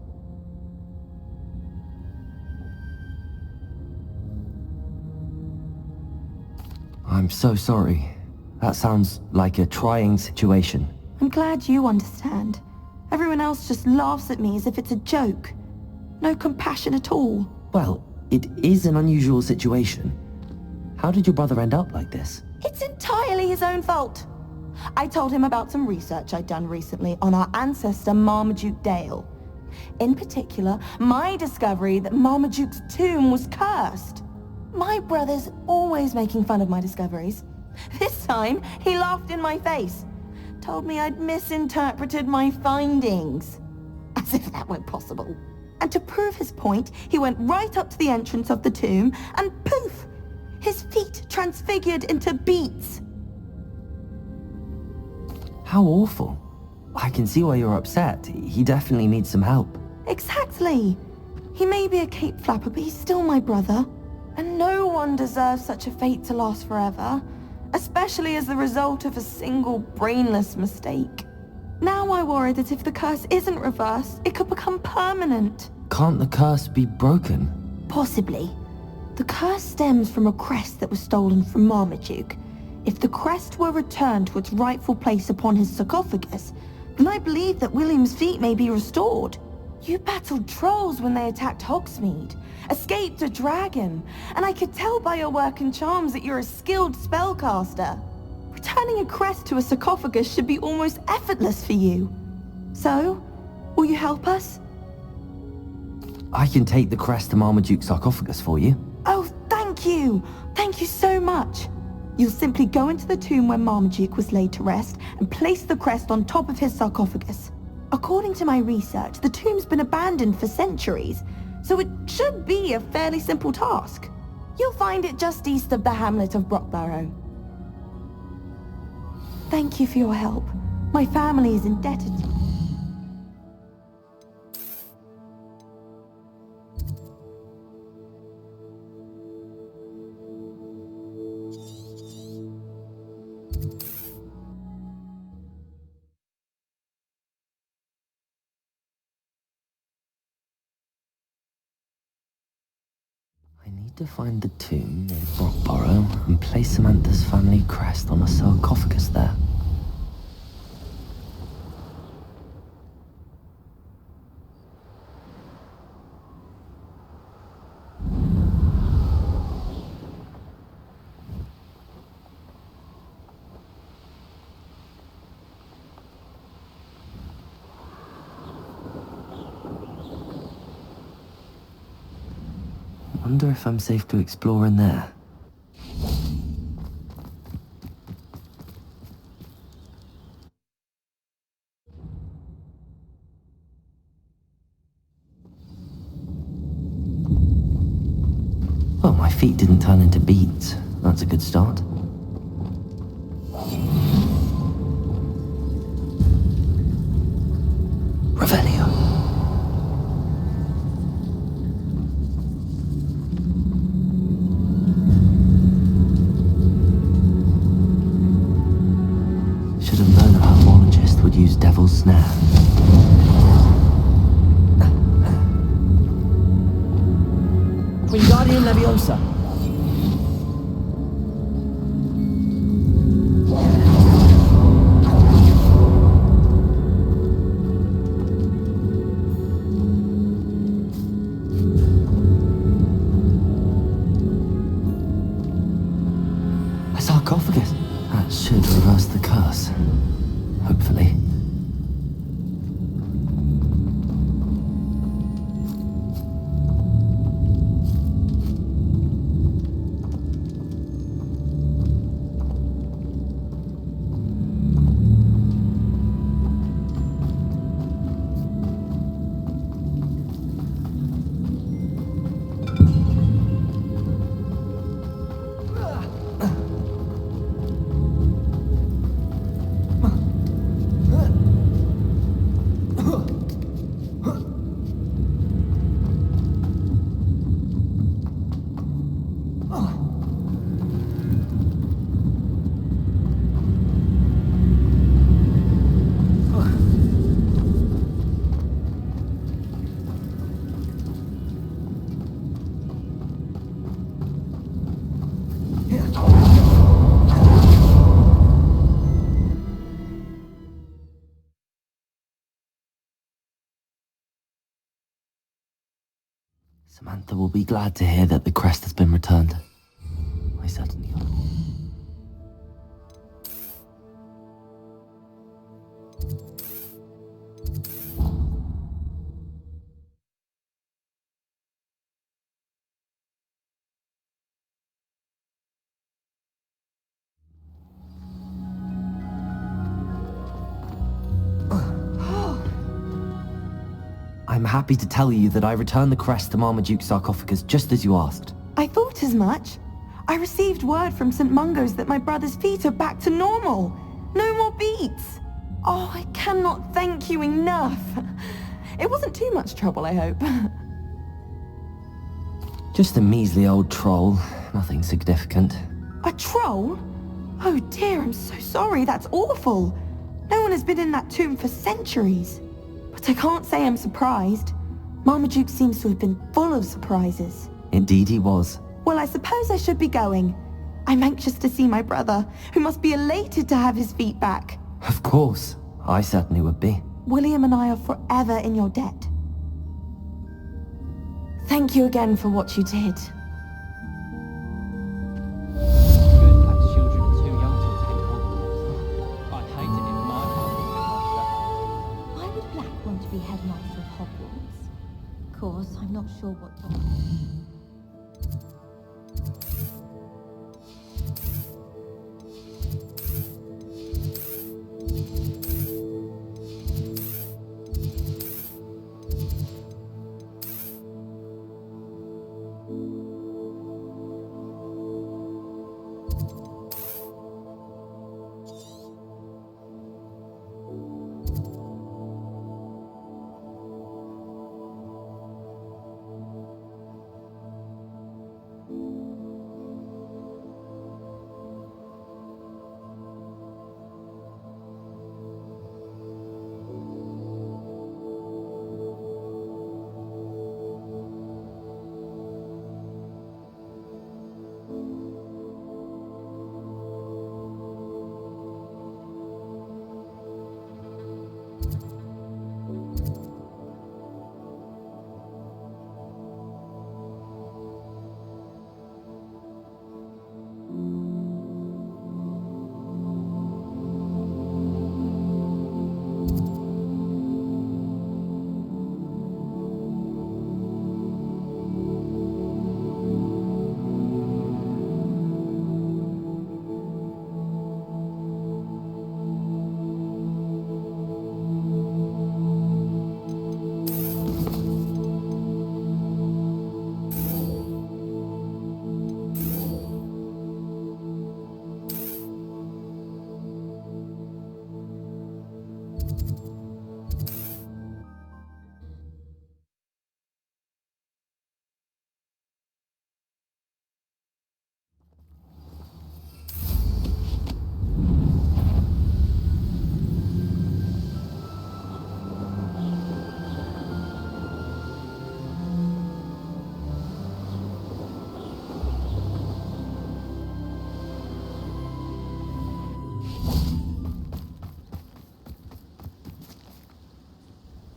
I'm so sorry. That sounds like a trying situation. I'm glad you understand. Everyone else just laughs at me as if it's a joke. No compassion at all. Well, it is an unusual situation. How did your brother end up like this? It's entirely his own fault. I told him about some research I'd done recently on our ancestor Marmaduke Dale. In particular, my discovery that Marmaduke's tomb was cursed. My brother's always making fun of my discoveries. This time, he laughed in my face. Told me I'd misinterpreted my findings. As if that weren't possible. And to prove his point, he went right up to the entrance of the tomb and poof! His feet transfigured into beets. How awful. I can see why you're upset. He definitely needs some help. Exactly. He may be a cape flapper, but he's still my brother. And no one deserves such a fate to last forever, especially as the result of a single brainless mistake. Now I worry that if the curse isn't reversed, it could become permanent. Can't the curse be broken? Possibly. The curse stems from a crest that was stolen from Marmaduke. If the crest were returned to its rightful place upon his sarcophagus, then I believe that William's feet may be restored. You battled trolls when they attacked Hogsmeade, escaped a dragon, and I could tell by your work and charms that you're a skilled spellcaster. Returning a crest to a sarcophagus should be almost effortless for you. So, will you help us? I can take the crest to Marmaduke's sarcophagus for you. Oh, thank you! Thank you so much! You'll simply go into the tomb where Marmaduke was laid to rest and place the crest on top of his sarcophagus. According to my research, the tomb's been abandoned for centuries, so it should be a fairly simple task. You'll find it just east of the hamlet of Brockborough. Thank you for your help. My family is indebted to you. I need to find the tomb near Brockborough and place Samantha's family crest on a sarcophagus there. Wonder if I'm safe to explore in there. Well, my feet didn't turn into beets. That's a good start. Revelio. Should have known a herbologist would use Devil's Snare. Wingardium Leviosa. A sarcophagus. That should reverse the curse. Hopefully. Samantha will be glad to hear that the crest has been returned. I certainly hope. I'm happy to tell you that I returned the crest to Marmaduke's sarcophagus just as you asked. I thought as much. I received word from St. Mungo's that my brother's feet are back to normal. No more beats. Oh, I cannot thank you enough. It wasn't too much trouble, I hope. Just a measly old troll. Nothing significant. A troll? Oh dear, I'm so sorry. That's awful. No one has been in that tomb for centuries. But I can't say I'm surprised. Marmaduke seems to have been full of surprises. Indeed he was. Well, I suppose I should be going. I'm anxious to see my brother, who must be elated to have his feet back. Of course. I certainly would be. William and I are forever in your debt. Thank you again for what you did. Why would Black want to be headmaster of Hogwarts? Of course, I'm not sure what...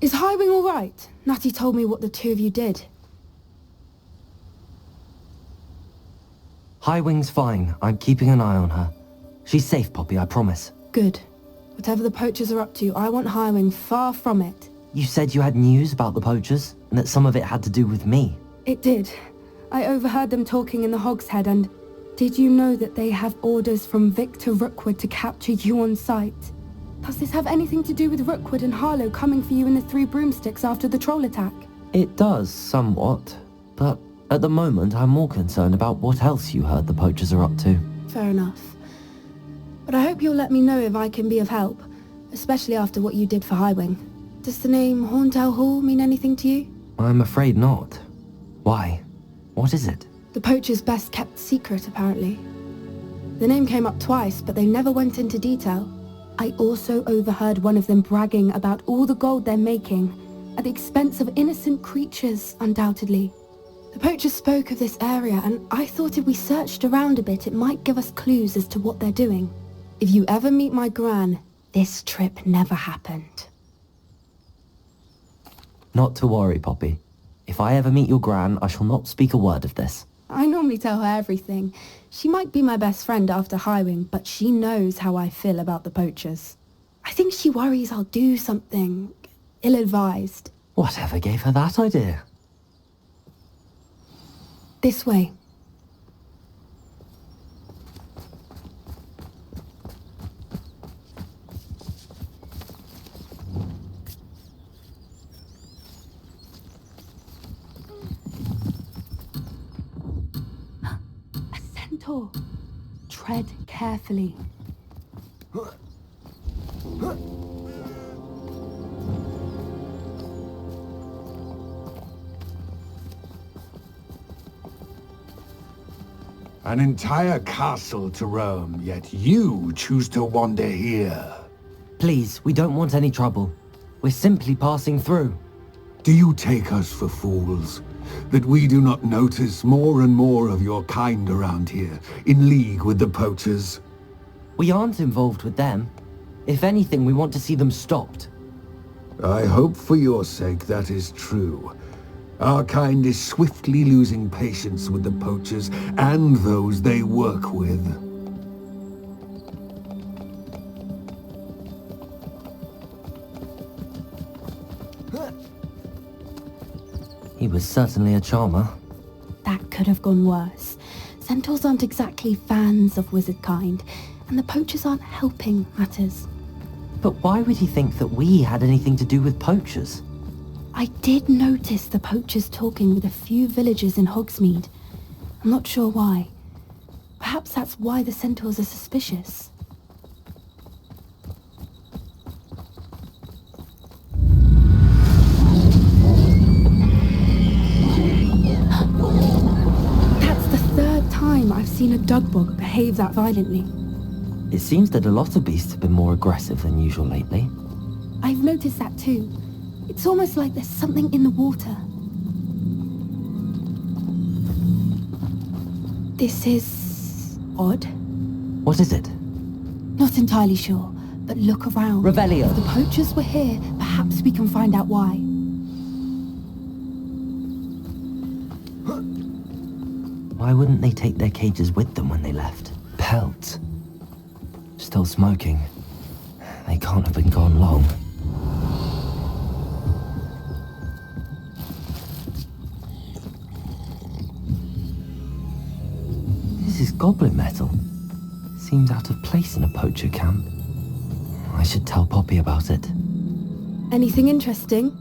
Is Highwing all right? Natty told me what the two of you did. Highwing's fine. I'm keeping an eye on her. She's safe, Poppy, I promise. Good. Whatever the poachers are up to, I want Highwing far from it. You said you had news about the poachers, and that some of it had to do with me. It did. I overheard them talking in the Hogshead, and did you know that they have orders from Victor Rookwood to capture you on sight? Does this have anything to do with Rookwood and Harlow coming for you in the Three Broomsticks after the troll attack? It does, somewhat. But at the moment, I'm more concerned about what else you heard the poachers are up to. Fair enough. But I hope you'll let me know if I can be of help, especially after what you did for Highwing. Does the name Horndale Hall mean anything to you? I'm afraid not. Why? What is it? The poachers' best kept secret, apparently. The name came up twice, but they never went into detail. I also overheard one of them bragging about all the gold they're making, at the expense of innocent creatures, undoubtedly. The poachers spoke of this area, and I thought if we searched around a bit, it might give us clues as to what they're doing. If you ever meet my gran, this trip never happened. Not to worry, Poppy. If I ever meet your Gran, I shall not speak a word of this. I normally tell her everything. She might be my best friend after Highwing, but she knows how I feel about the poachers. I think she worries I'll do something ill-advised. Whatever gave her that idea? This way. A centaur. Tread carefully. An entire castle to roam, yet you choose to wander here. Please, we don't want any trouble. We're simply passing through. Do you take us for fools? That we do not notice more and more of your kind around here, in league with the poachers? We aren't involved with them. If anything, we want to see them stopped. I hope for your sake that is true. Our kind is swiftly losing patience with the poachers and those they work with. He was certainly a charmer. That could have gone worse. Centaurs aren't exactly fans of wizard kind, and the poachers aren't helping matters. But why would he think that we had anything to do with poachers? I did notice the poachers talking with a few villagers in Hogsmeade. I'm not sure why. Perhaps that's why the centaurs are suspicious. That's the third time I've seen a dugbog behave that violently. It seems that a lot of beasts have been more aggressive than usual lately. I've noticed that too. It's almost like there's something in the water. This is odd. What is it? Not entirely sure, but look around. Revelio. If the poachers were here, perhaps we can find out why. Why wouldn't they take their cages with them when they left? Pelts. Still smoking. They can't have been gone long. This is goblin metal. Seems out of place in a poacher camp. I should tell Poppy about it. Anything interesting?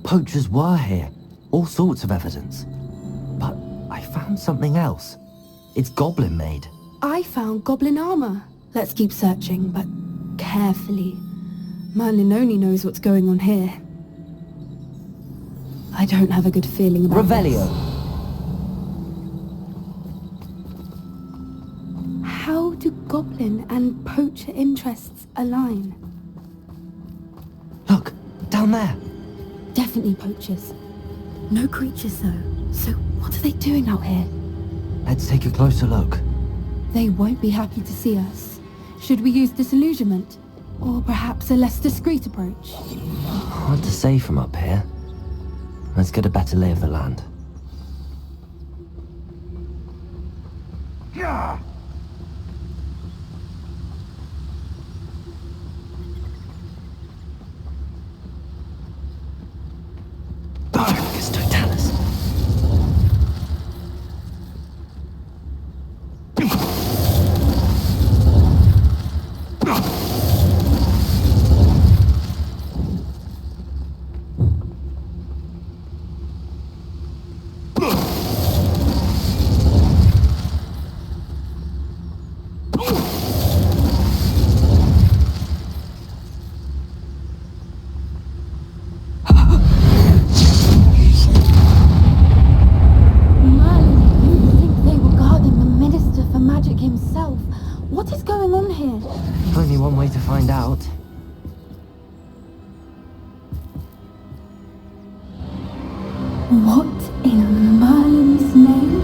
Poachers were here. All sorts of evidence. But I found something else. It's goblin made. I found goblin armor. Let's keep searching, but carefully. Merlin only knows what's going on here. I don't have a good feeling about Revelio. this. How do goblin and poacher interests align? Look, down there. Definitely poachers. No creatures though. So what are they doing out here? Let's take a closer look. They won't be happy to see us. Should we use disillusionment? Or perhaps a less discreet approach? Hard to say from up here. Let's get a better lay of the land. Yeah. Barbicus totalis. What is going on here? Only one way to find out. What in Merlin's name?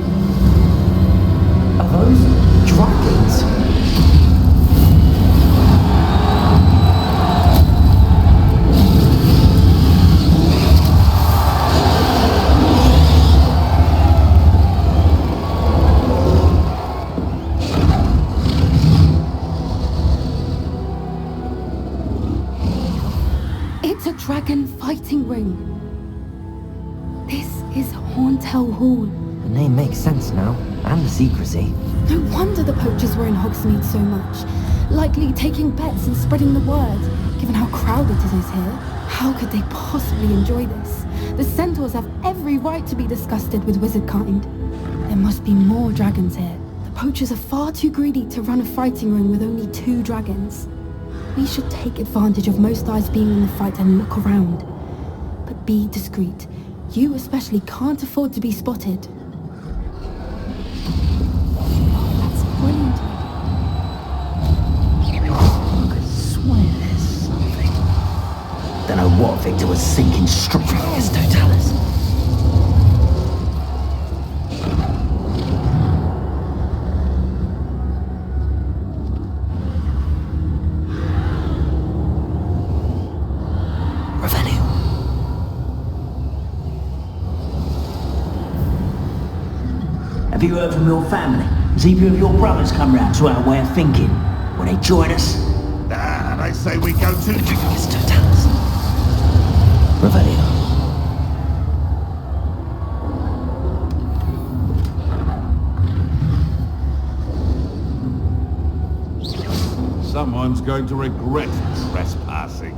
Are those dragons? It's a dragon fighting ring. This is Hauntel Hall. The name makes sense now, and the secrecy. No wonder the poachers were in Hogsmeade so much. Likely taking bets and spreading the word, given how crowded it is here. How could they possibly enjoy this? The centaurs have every right to be disgusted with wizard kind. There must be more dragons here. The poachers are far too greedy to run a fighting ring with only 2 dragons. We should take advantage of most eyes being in the fight and look around. But be discreet. You especially can't afford to be spotted. That's brilliant. I could swear there's something. Don't know what Victor was thinking straight from his totalis. Have you heard from your family? Has either of your brothers come round to our way of thinking? Will they join us? Ah, they say we go to... It's totalis. Revelio. Someone's going to regret trespassing.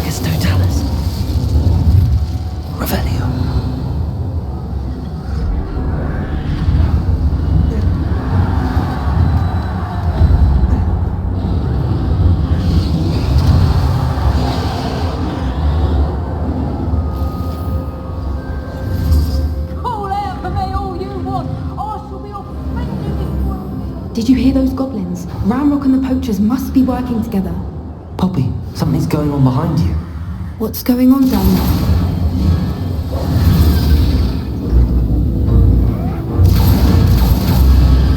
It's totalis. Revelio. Did you hear those goblins? Ramrock and the poachers must be working together. Poppy, something's going on behind you. What's going on down there?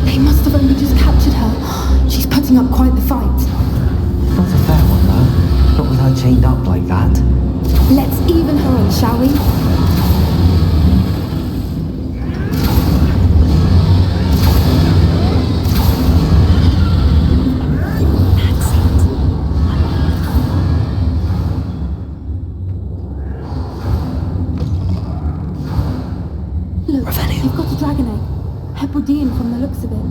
They must have only just captured her. She's putting up quite the fight. Not a fair one, though. Not with her chained up like that. Let's even her on, shall we? You've got a dragon egg. Hebridean from the looks of it.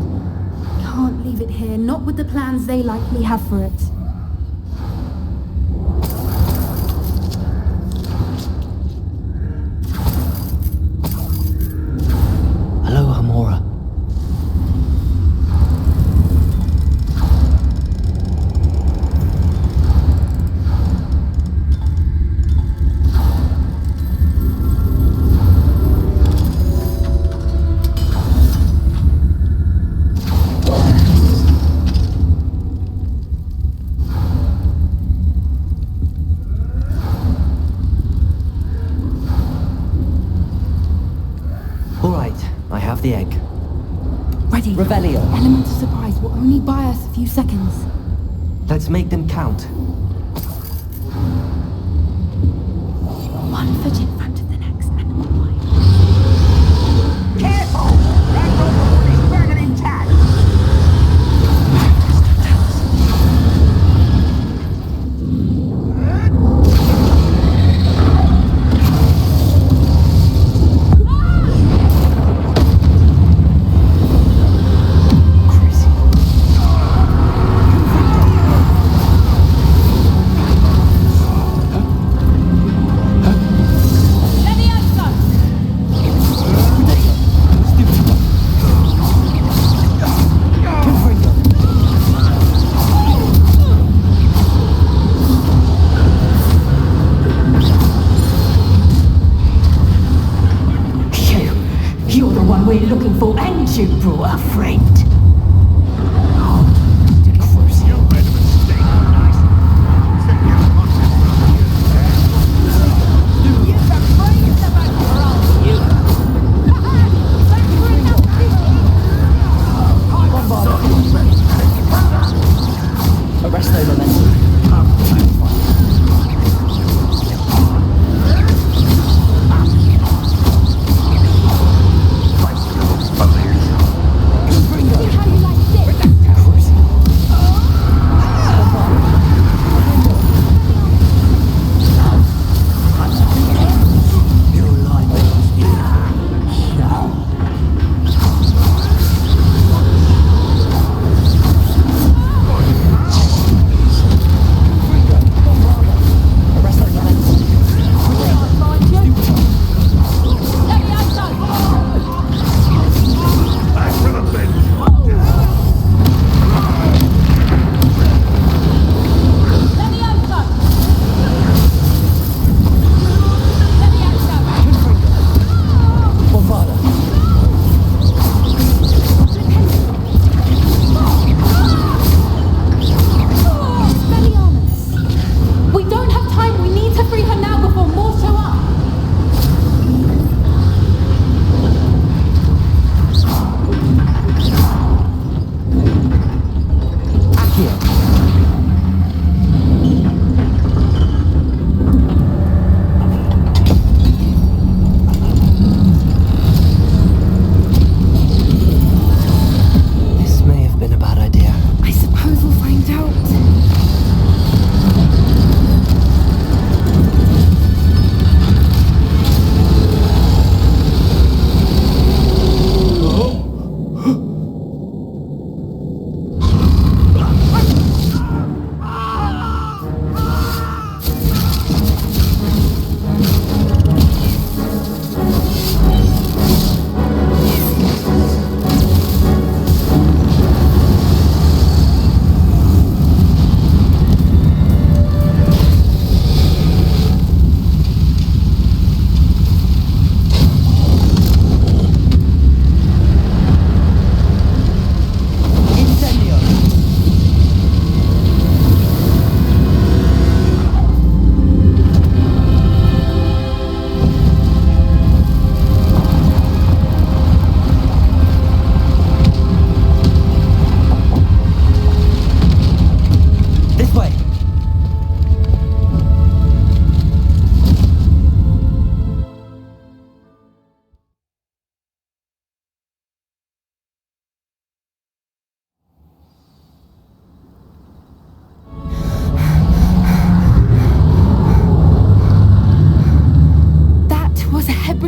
Can't leave it here, not with the plans they likely have for it. Hello, Hamora. The egg. Ready. Revelio. Element of surprise will only buy us a few seconds. Let's make them count. One foot in front of the next and wide. Careful! That rope is burning intact! we're looking for, and you brought a friend. Arrest no momentum. Confringo!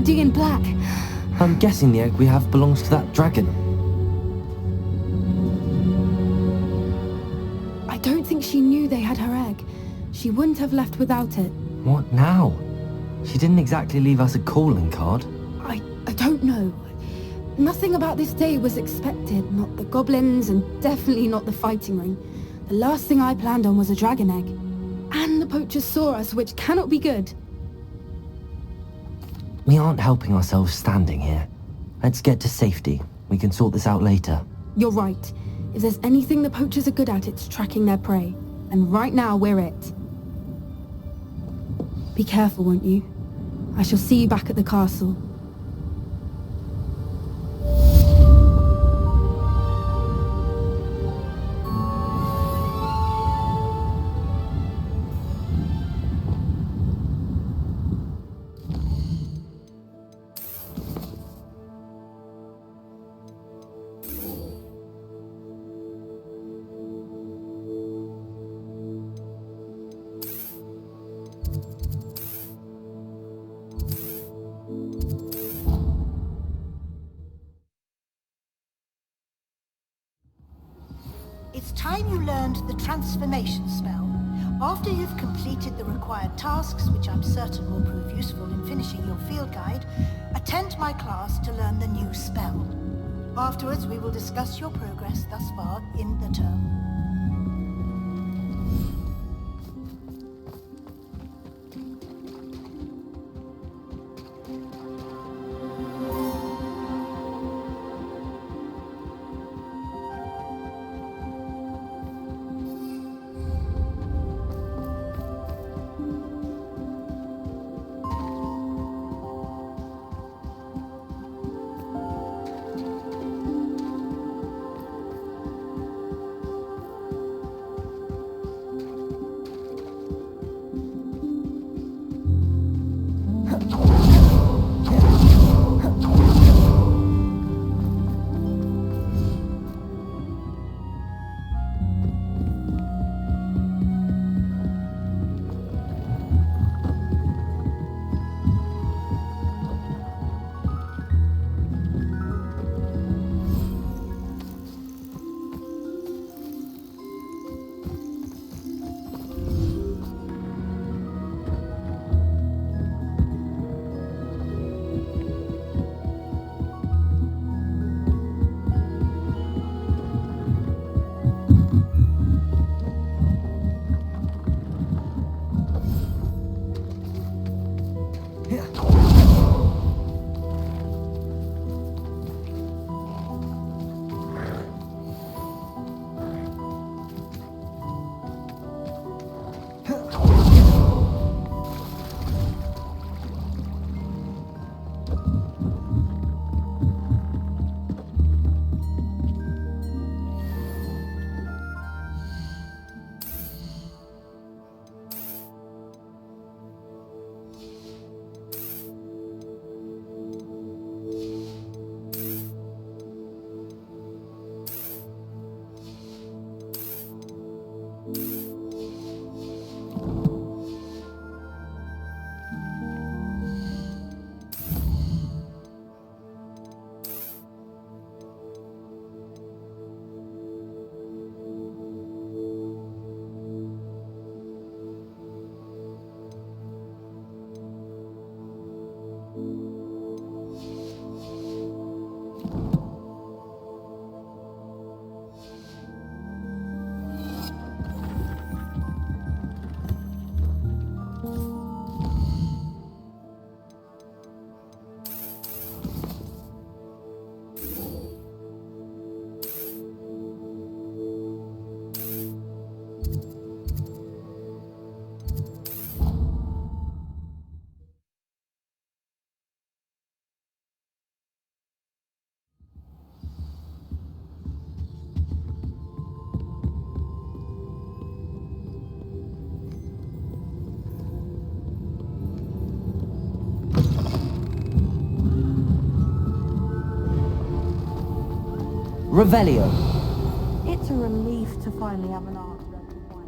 already in black. I'm guessing the egg we have belongs to that dragon. I don't think she knew they had her egg. She wouldn't have left without it. What now? She didn't exactly leave us a calling card. I don't know. Nothing about this day was expected. Not the goblins, and definitely not the fighting ring. The last thing I planned on was a dragon egg. And the poachers saw us, which cannot be good. We aren't helping ourselves standing here. Let's get to safety. We can sort this out later. You're right. If there's anything the poachers are good at, it's tracking their prey. And right now, we're it. Be careful, won't you? I shall see you back at the castle. It's time you learned the transformation spell. After you've completed the required tasks, which I'm certain will prove useful in finishing your field guide, attend my class to learn the new spell. Afterwards, we will discuss your progress thus far in the term. Revelio. It's a relief to finally have an art repertoire.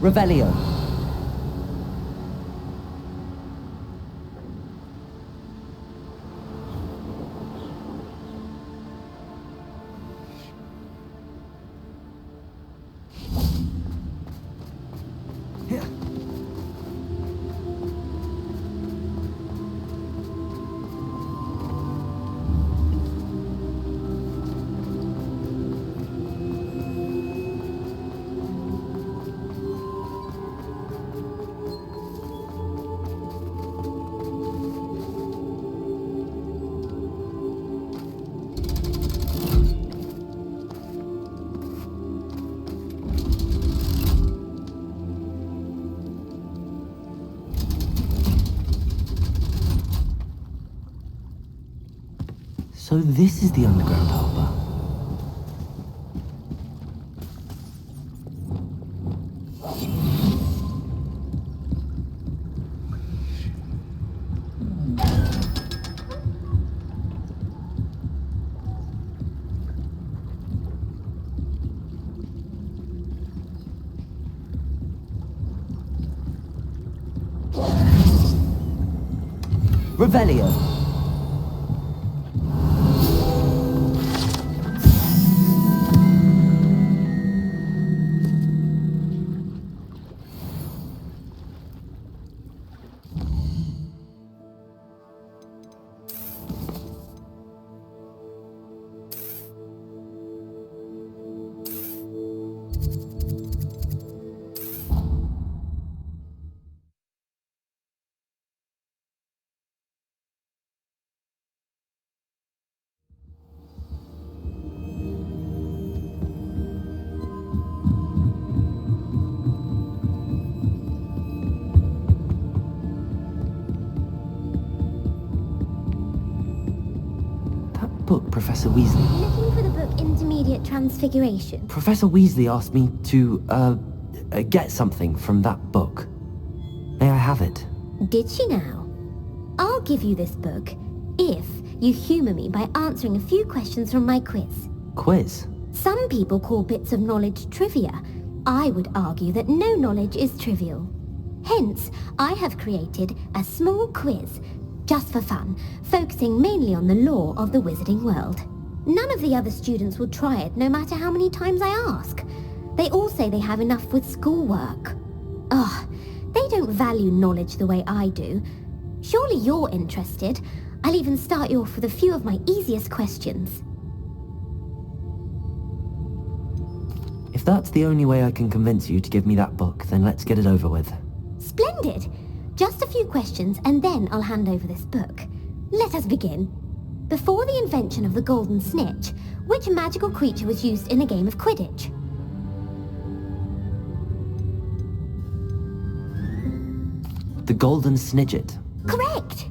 Revelio. So this is the underground harbour. Revelio. Book, Professor Weasley. Looking for the book Intermediate Transfiguration. Professor Weasley asked me to, get something from that book. May I have it? Did she now? I'll give you this book if you humour me by answering a few questions from my quiz. Quiz? Some people call bits of knowledge trivia. I would argue that no knowledge is trivial. Hence, I have created a small quiz, just for fun, focusing mainly on the lore of the wizarding world. None of the other students will try it, no matter how many times I ask. They all say they have enough with schoolwork. Ugh, they don't value knowledge the way I do. Surely you're interested. I'll even start you off with a few of my easiest questions. If that's the only way I can convince you to give me that book, then let's get it over with. Splendid! Just a few questions and then I'll hand over this book. Let us begin. Before the invention of the golden snitch, which magical creature was used in a game of Quidditch? The golden snidget. Correct!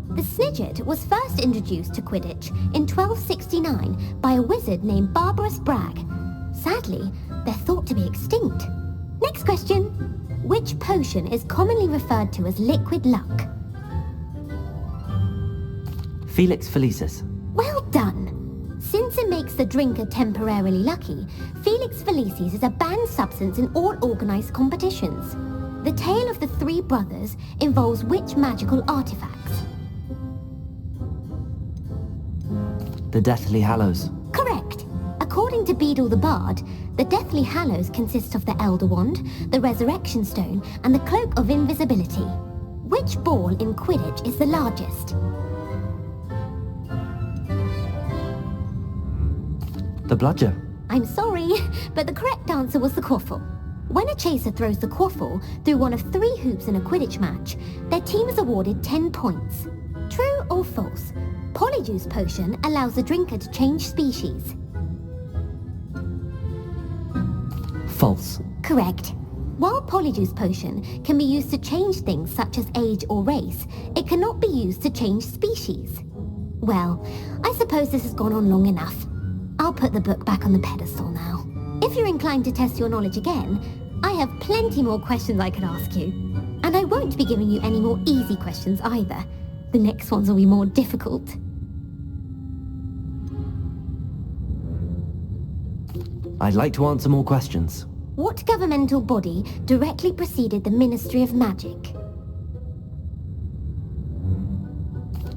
The snidget was first introduced to Quidditch in 1269 by a wizard named Barbarous Bragg. Sadly, they're thought to be extinct. Next question. Which potion is commonly referred to as liquid luck? Felix Felicis. Well done! Since it makes the drinker temporarily lucky, Felix Felicis is a banned substance in all organised competitions. The tale of the three brothers involves which magical artifacts? The Deathly Hallows. Correct! According to Beedle the Bard, the Deathly Hallows consists of the Elder Wand, the Resurrection Stone, and the Cloak of Invisibility. Which ball in Quidditch is the largest? The Bludger. I'm sorry, but the correct answer was the Quaffle. When a chaser throws the Quaffle through one of 3 hoops in a Quidditch match, their team is awarded 10 points. True or false? Polyjuice Potion allows the drinker to change species. False. Correct. While Polyjuice Potion can be used to change things such as age or race, it cannot be used to change species. Well, I suppose this has gone on long enough. I'll put the book back on the pedestal now. If you're inclined to test your knowledge again, I have plenty more questions I could ask you. And I won't be giving you any more easy questions either. The next ones will be more difficult. I'd like to answer more questions. What governmental body directly preceded the Ministry of Magic?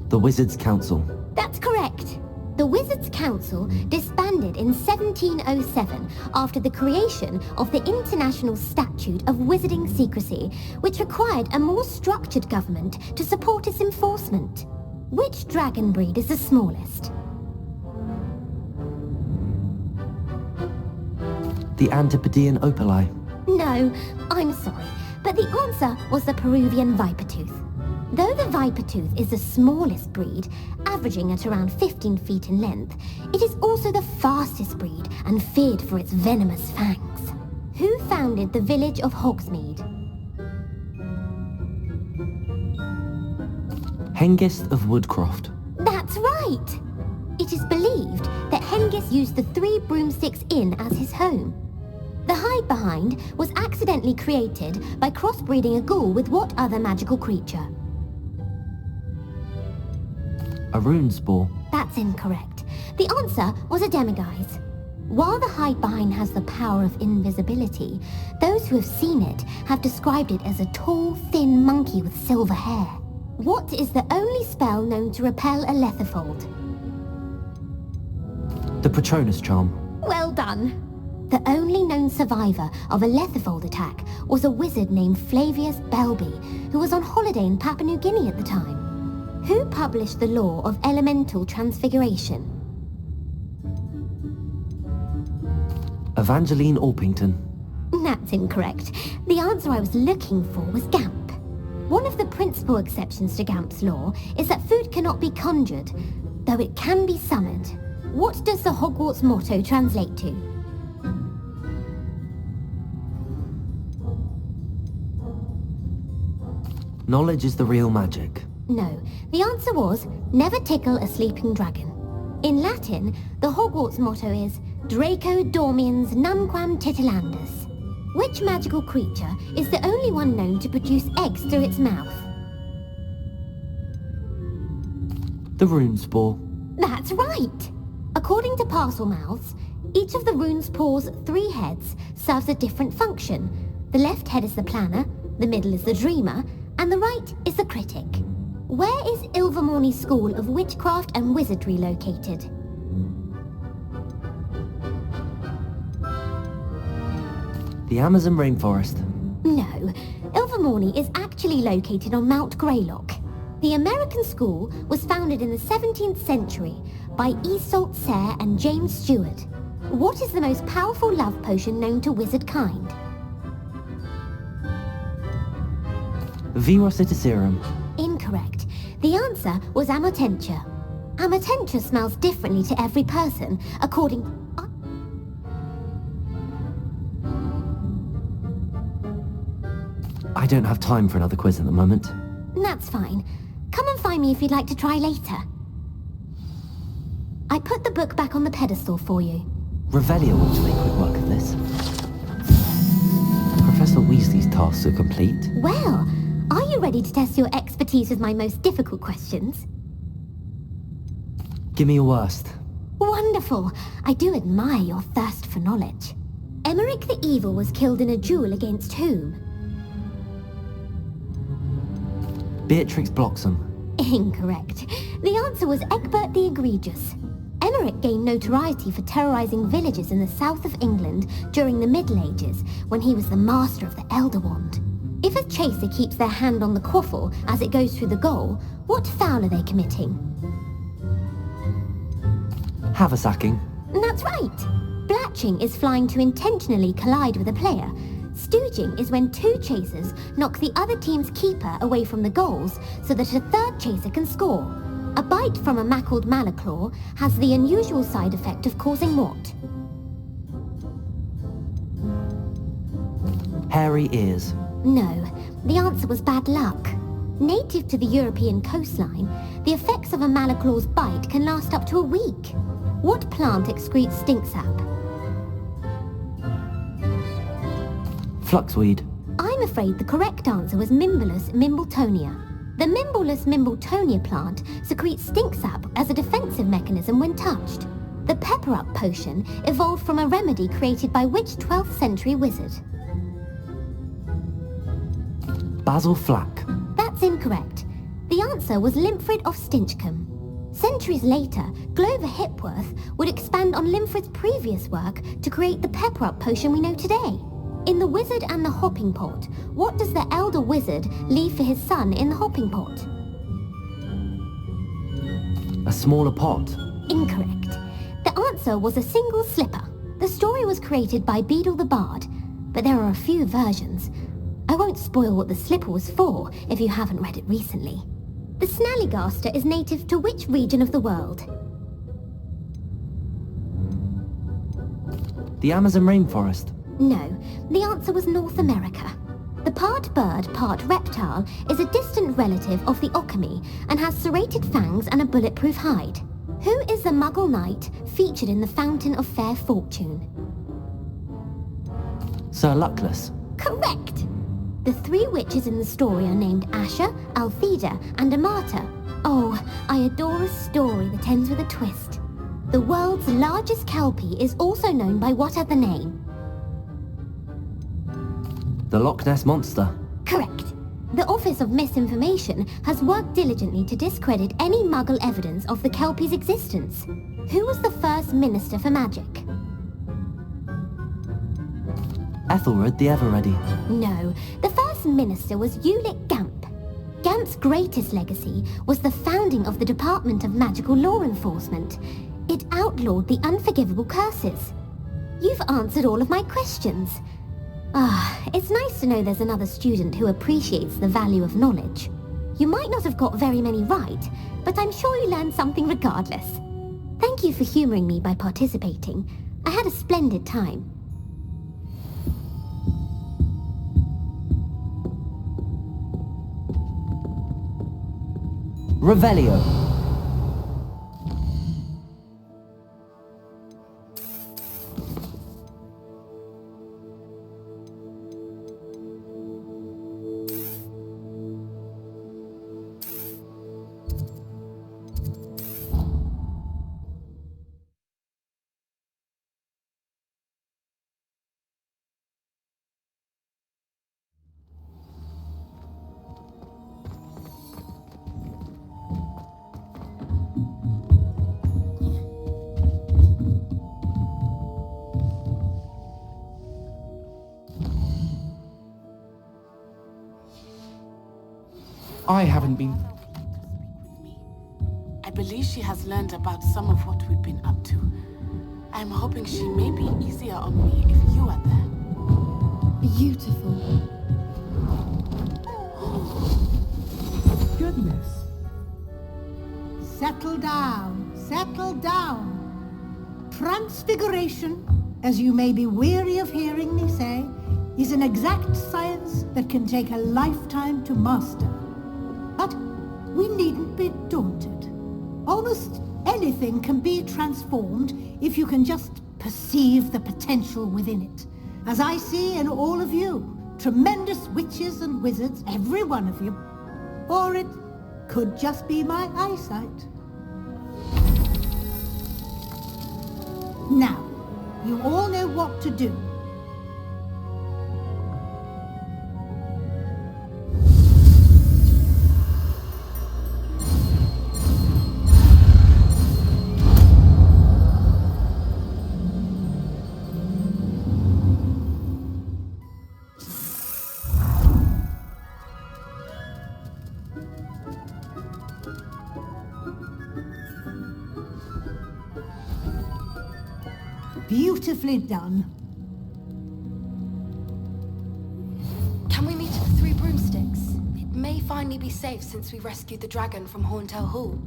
The Wizards' Council. That's correct. The Wizards' Council disbanded in 1707 after the creation of the International Statute of Wizarding Secrecy, which required a more structured government to support its enforcement. Which dragon breed is the smallest? The Antipodean Opali. No, I'm sorry, but the answer was the Peruvian Vipertooth. Though the Vipertooth is the smallest breed, averaging at around 15 feet in length, it is also the fastest breed and feared for its venomous fangs. Who founded the village of Hogsmeade? Hengist of Woodcroft. That's right! It is believed that Hengist used the Three Broomsticks Inn as his home. The Hide Behind was accidentally created by crossbreeding a ghoul with what other magical creature? A Runespore. That's incorrect. The answer was a demiguise. While the Hide Behind has the power of invisibility, those who have seen it have described it as a tall, thin monkey with silver hair. What is the only spell known to repel a Lethifold? The Patronus Charm. Well done. The only known survivor of a Lethifold attack was a wizard named Flavius Belby, who was on holiday in Papua New Guinea at the time. Who published the law of elemental transfiguration? Evangeline Orpington. That's incorrect. The answer I was looking for was Gamp. One of the principal exceptions to Gamp's law is that food cannot be conjured, though it can be summoned. What does the Hogwarts motto translate to? Knowledge is the real magic. No, the answer was, never tickle a sleeping dragon. In Latin, the Hogwarts motto is, Draco dormiens nunquam titilandus. Which magical creature is the only one known to produce eggs through its mouth? The Runespore. That's right! According to Parselmouths, each of the Runespore's 3 heads serves a different function. The left head is the planner, the middle is the dreamer, and the right is the critic. Where is Ilvermorny School of Witchcraft and Wizardry located? The Amazon rainforest. No, Ilvermorny is actually located on Mount Greylock. The American school was founded in the 17th century by Iseult Sayre and James Stewart. What is the most powerful love potion known to wizard kind? Virositiserum. Incorrect. The answer was Amotentia. Amotentia smells differently to every person, according... I don't have time for another quiz at the moment. That's fine. Come and find me if you'd like to try later. I put the book back on the pedestal for you. Revelio ought to make quick work of this. Professor Weasley's tasks are complete. Well, are you ready to test your expertise with my most difficult questions? Give me your worst. Wonderful. I do admire your thirst for knowledge. Emmerich the Evil was killed in a duel against whom? Beatrix Bloxham. Incorrect. The answer was Egbert the Egregious. Emmerich gained notoriety for terrorizing villages in the south of England during the Middle Ages, when he was the master of the Elder Wand. If a chaser keeps their hand on the quaffle as it goes through the goal, what foul are they committing? Haversacking. That's right. Blatching is flying to intentionally collide with a player. Stooging is when 2 chasers knock the other team's keeper away from the goals so that a 3rd chaser can score. A bite from a mackled malaclaw has the unusual side effect of causing what? Hairy ears. No, the answer was bad luck. Native to the European coastline, the effects of a malaclaw's bite can last up to a week. What plant excretes stink sap? Fluxweed. I'm afraid the correct answer was Mimbulus mimbletonia. The Mimbulus mimbletonia plant secretes stink sap as a defensive mechanism when touched. The pepper-up potion evolved from a remedy created by which 12th century wizard? Basil Flack. That's incorrect. The answer was Limfrid of Stinchcombe. Centuries later, Glover Hipworth would expand on Limfrid's previous work to create the pepper-up potion we know today. In The Wizard and the Hopping Pot, what does the elder wizard leave for his son in the hopping pot? A smaller pot. Incorrect. The answer was a single slipper. The story was created by Beadle the Bard, but there are a few versions. I won't spoil what the slipper was for if you haven't read it recently. The Snallygaster is native to which region of the world? The Amazon rainforest. No, the answer was North America. The part bird, part reptile is a distant relative of the Occamy and has serrated fangs and a bulletproof hide. Who is the Muggle knight featured in the Fountain of Fair Fortune? Sir Luckless. Correct! The three witches in the story are named Asher, Altheda, and Amata. Oh, I adore a story that ends with a twist. The world's largest kelpie is also known by what other name? The Loch Ness Monster. Correct. The Office of Misinformation has worked diligently to discredit any Muggle evidence of the kelpie's existence. Who was the first Minister for Magic? Ethelred the Ever-Ready. No, the first minister was Ulick Gamp. Gamp's greatest legacy was the founding of the Department of Magical Law Enforcement. It outlawed the unforgivable curses. You've answered all of my questions. It's nice to know there's another student who appreciates the value of knowledge. You might not have got very many right, but I'm sure you learned something regardless. Thank you for humoring me by participating. I had a splendid time. Revelio. I haven't been. I believe she has learned about some of what we've been up to. I'm hoping she may be easier on me if you are there. Beautiful. Goodness. Settle down. Settle down. Transfiguration, as you may be weary of hearing me say, is an exact science that can take a lifetime to master. But we needn't be daunted. Almost anything can be transformed if you can just perceive the potential within it. As I see in all of you, tremendous witches and wizards, every one of you. Or it could just be my eyesight. Now, you all know what to do. Beautifully done. Can we meet at the Three Broomsticks? It may finally be safe since we rescued the dragon from Horntail Hall.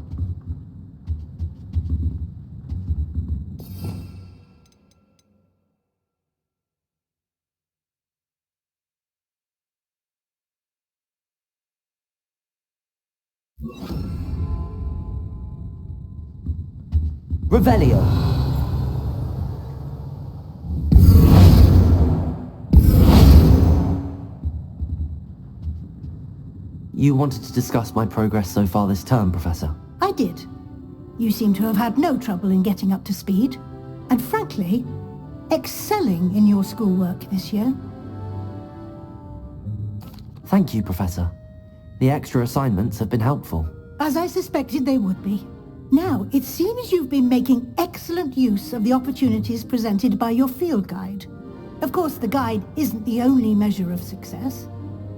Revelio. You wanted to discuss my progress so far this term, Professor? I did. You seem to have had no trouble in getting up to speed, and frankly, excelling in your schoolwork this year. Thank you, Professor. The extra assignments have been helpful. As I suspected they would be. Now, it seems you've been making excellent use of the opportunities presented by your field guide. Of course, the guide isn't the only measure of success.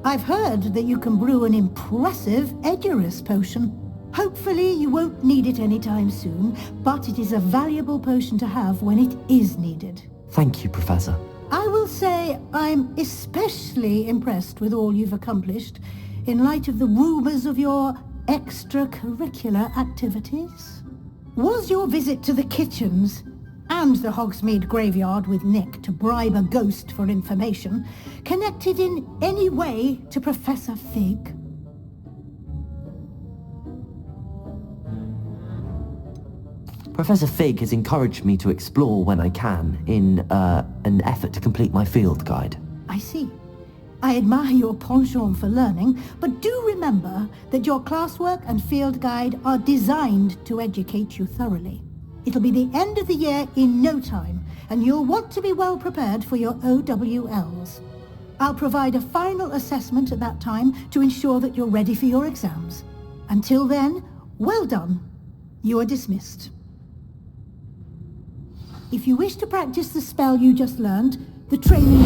I've heard that you can brew an impressive Edurus potion. Hopefully, you won't need it anytime soon, but it is a valuable potion to have when it is needed. Thank you, Professor. I will say I'm especially impressed with all you've accomplished in light of the rumors of your extracurricular activities. Was your visit to the kitchens and the Hogsmeade graveyard with Nick to bribe a ghost for information connected in any way to Professor Fig? Professor Fig has encouraged me to explore when I can in an effort to complete my field guide. I see. I admire your penchant for learning, but do remember that your classwork and field guide are designed to educate you thoroughly. It'll be the end of the year in no time, and you'll want to be well prepared for your OWLs. I'll provide a final assessment at that time to ensure that you're ready for your exams. Until then, well done. You are dismissed. If you wish to practice the spell you just learned, the training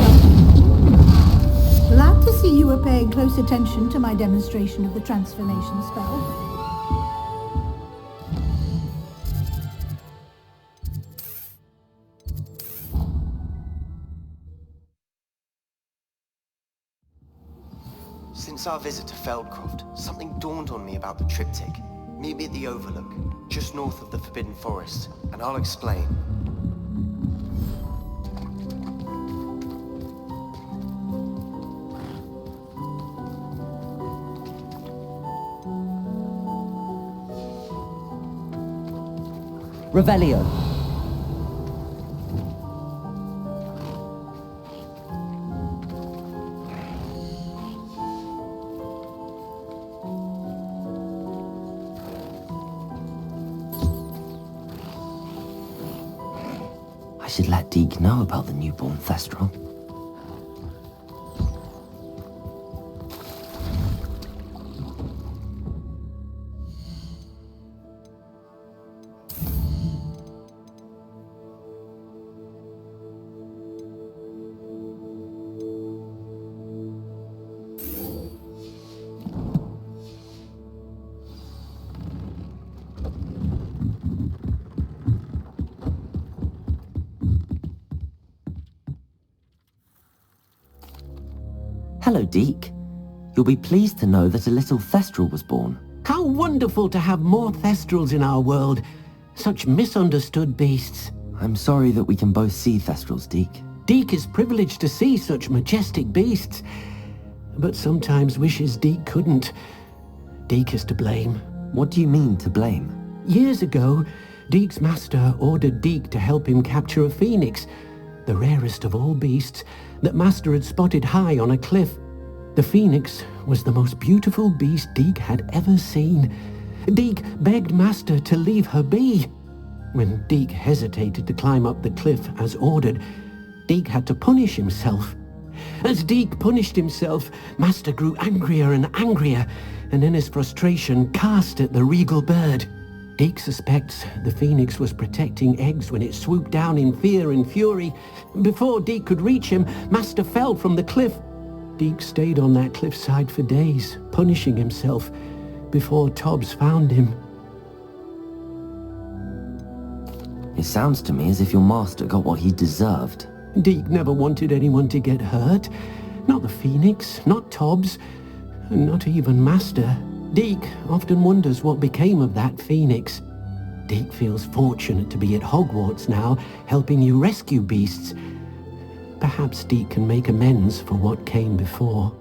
Glad to see you were paying close attention to my demonstration of the transformation spell. Since our visit to Feldcroft, something dawned on me about the triptych. Meet me at the Overlook, just north of the Forbidden Forest, and I'll explain. Revelio. I should let Deke know about the newborn Thestral. Hello, Deke. You'll be pleased to know that a little Thestral was born. How wonderful to have more Thestrals in our world. Such misunderstood beasts. I'm sorry that we can both see Thestrals, Deke. Deke is privileged to see such majestic beasts, but sometimes wishes Deke couldn't. Deke is to blame. What do you mean, to blame? Years ago, Deke's master ordered Deke to help him capture a phoenix, the rarest of all beasts, that Master had spotted high on a cliff. The phoenix was the most beautiful beast Deke had ever seen. Deke begged Master to leave her be. When Deke hesitated to climb up the cliff as ordered, Deke had to punish himself. As Deke punished himself, Master grew angrier and angrier, and in his frustration cast at the regal bird. Deke suspects the phoenix was protecting eggs when it swooped down in fear and fury. Before Deke could reach him, Master fell from the cliff. Deke stayed on that cliffside for days, punishing himself, before Tobbs found him. It sounds to me as if your master got what he deserved. Deke never wanted anyone to get hurt. Not the phoenix, not Tobbs, and not even Master. Deke often wonders what became of that phoenix. Deke feels fortunate to be at Hogwarts now, helping you rescue beasts. Perhaps Deke can make amends for what came before.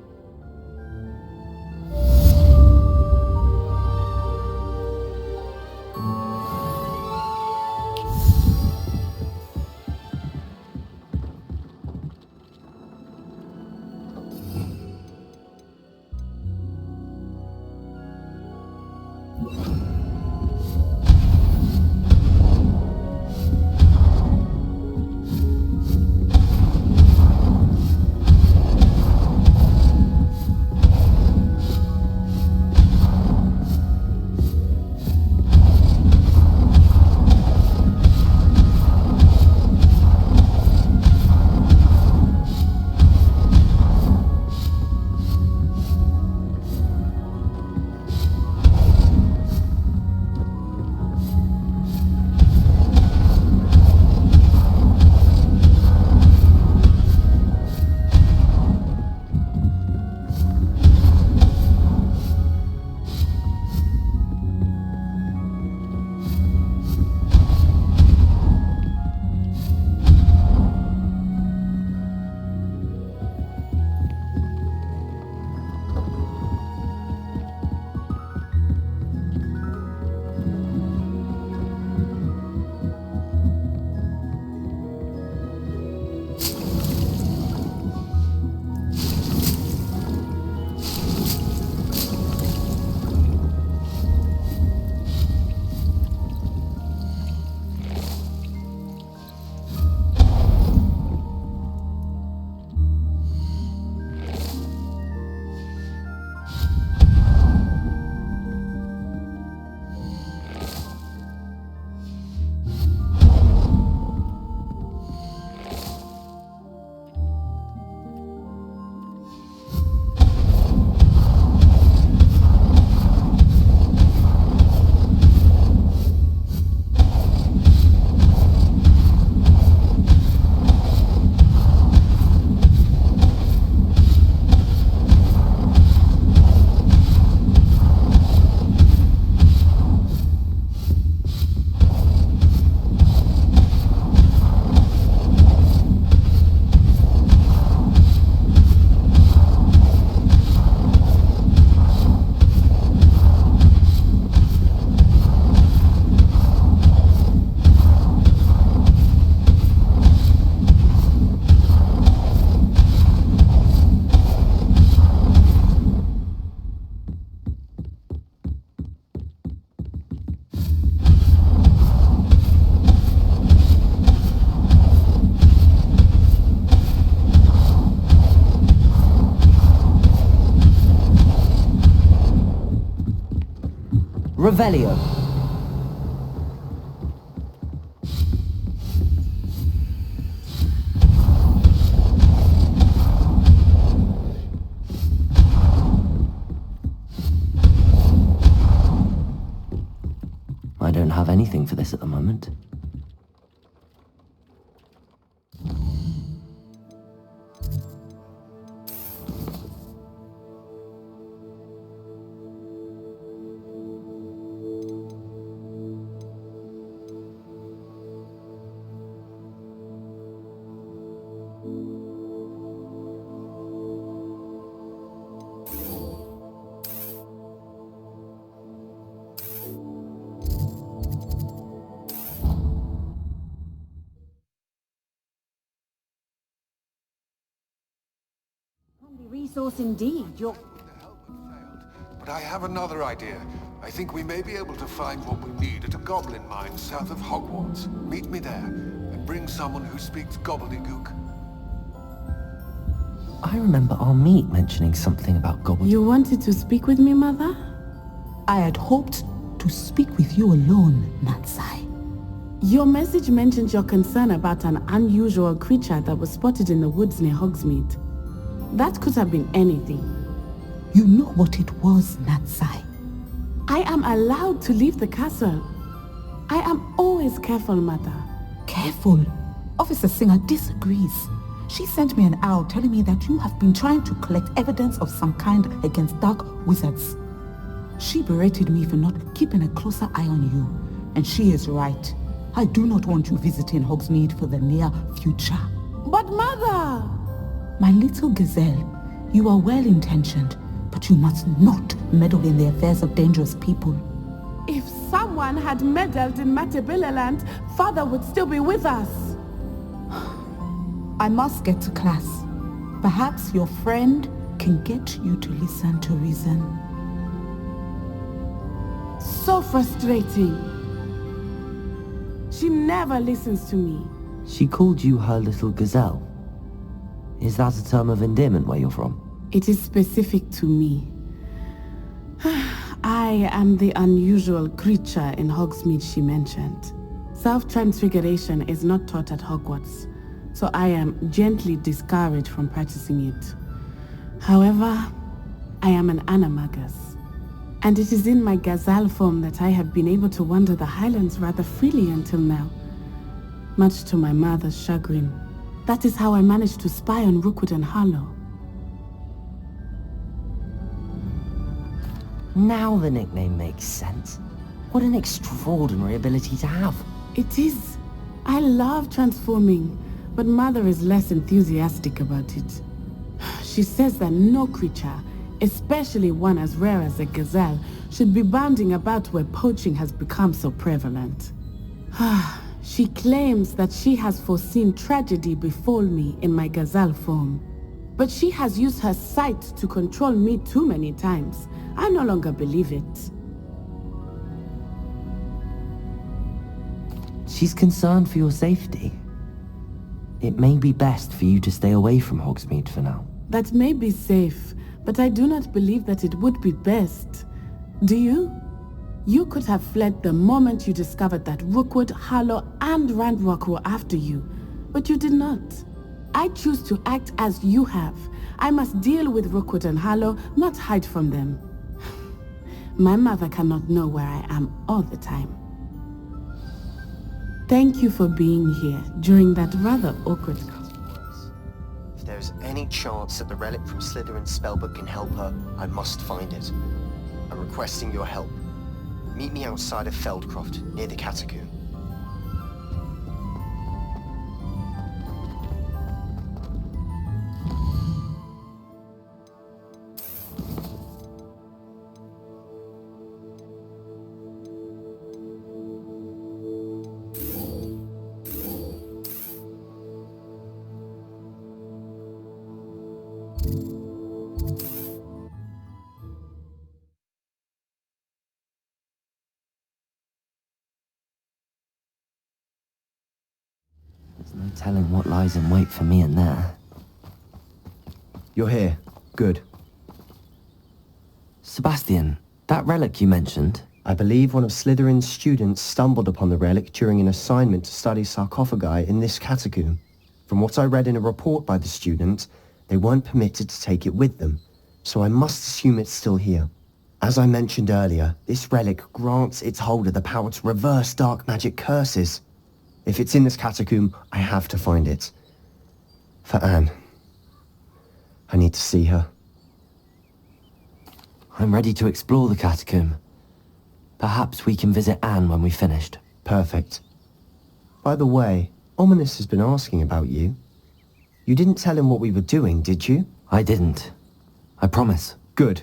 Revelio. I don't have anything for this at the moment. Resource indeed. You're... But I have another idea. I think we may be able to find what we need at a goblin mine south of Hogwarts. Meet me there, and bring someone who speaks gobbledygook. I remember our meet mentioning something about goblins. You wanted to speak with me, Mother? I had hoped to speak with you alone, Natsai. Your message mentioned your concern about an unusual creature that was spotted in the woods near Hogsmeade. That could have been anything. You know what it was, Natsai. I am allowed to leave the castle. I am always careful, Mother. Careful? Officer Singer disagrees. She sent me an owl telling me that you have been trying to collect evidence of some kind against dark wizards. She berated me for not keeping a closer eye on you. And she is right. I do not want you visiting Hogsmeade for the near future. But Mother! My little gazelle, you are well-intentioned, but you must not meddle in the affairs of dangerous people. If someone had meddled in Matabeleland, Father would still be with us. I must get to class. Perhaps your friend can get you to listen to reason. So frustrating. She never listens to me. She called you her little gazelle. Is that a term of endearment where you're from? It is specific to me. I am the unusual creature in Hogsmeade she mentioned. Self-transfiguration is not taught at Hogwarts, so I am gently discouraged from practicing it. However, I am an animagus, and it is in my gazelle form that I have been able to wander the Highlands rather freely until now, much to my mother's chagrin. That is how I managed to spy on Rookwood and Harlow. Now the nickname makes sense. What an extraordinary ability to have. It is. I love transforming, but Mother is less enthusiastic about it. She says that no creature, especially one as rare as a gazelle, should be bounding about where poaching has become so prevalent. She claims that she has foreseen tragedy befall me in my gazelle form. But she has used her sight to control me too many times. I no longer believe it. She's concerned for your safety. It may be best for you to stay away from Hogsmeade for now. That may be safe, but I do not believe that it would be best. Do you? You could have fled the moment you discovered that Rookwood, Harlow, and Ranrock were after you, but you did not. I choose to act as you have. I must deal with Rookwood and Harlow, not hide from them. My mother cannot know where I am all the time. Thank you for being here during that rather awkward... If there's any chance that the relic from Slytherin's spellbook can help her, I must find it. I'm requesting your help. Meet me outside of Feldcroft, near the Catacomb. There's no telling what lies in wait for me in there. You're here. Good. Sebastian, that relic you mentioned, I believe one of Slytherin's students stumbled upon the relic during an assignment to study sarcophagi in this catacomb. From what I read in a report by the student, they weren't permitted to take it with them, so I must assume it's still here. As I mentioned earlier, this relic grants its holder the power to reverse dark magic curses. If it's in this catacomb, I have to find it. For Anne. I need to see her. I'm ready to explore the catacomb. Perhaps we can visit Anne when we've finished. Perfect. By the way, Ominous has been asking about you. You didn't tell him what we were doing, did you? I didn't. I promise. Good.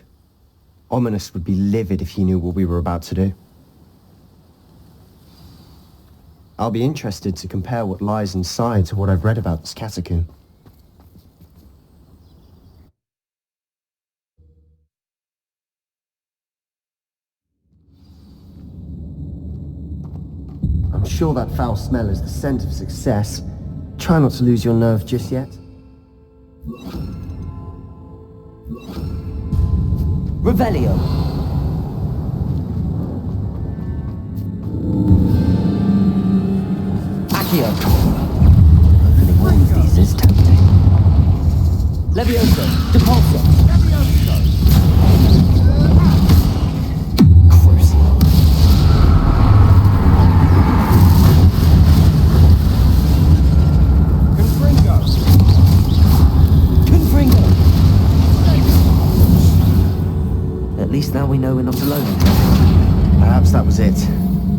Ominous would be livid if he knew what we were about to do. I'll be interested to compare what lies inside to what I've read about this catacomb. I'm sure that foul smell is the scent of success. Try not to lose your nerve just yet. Revelio. Accio. Opening all of these is tempting. Levioso. Depulso. At least now we know we're not alone. Perhaps that was it.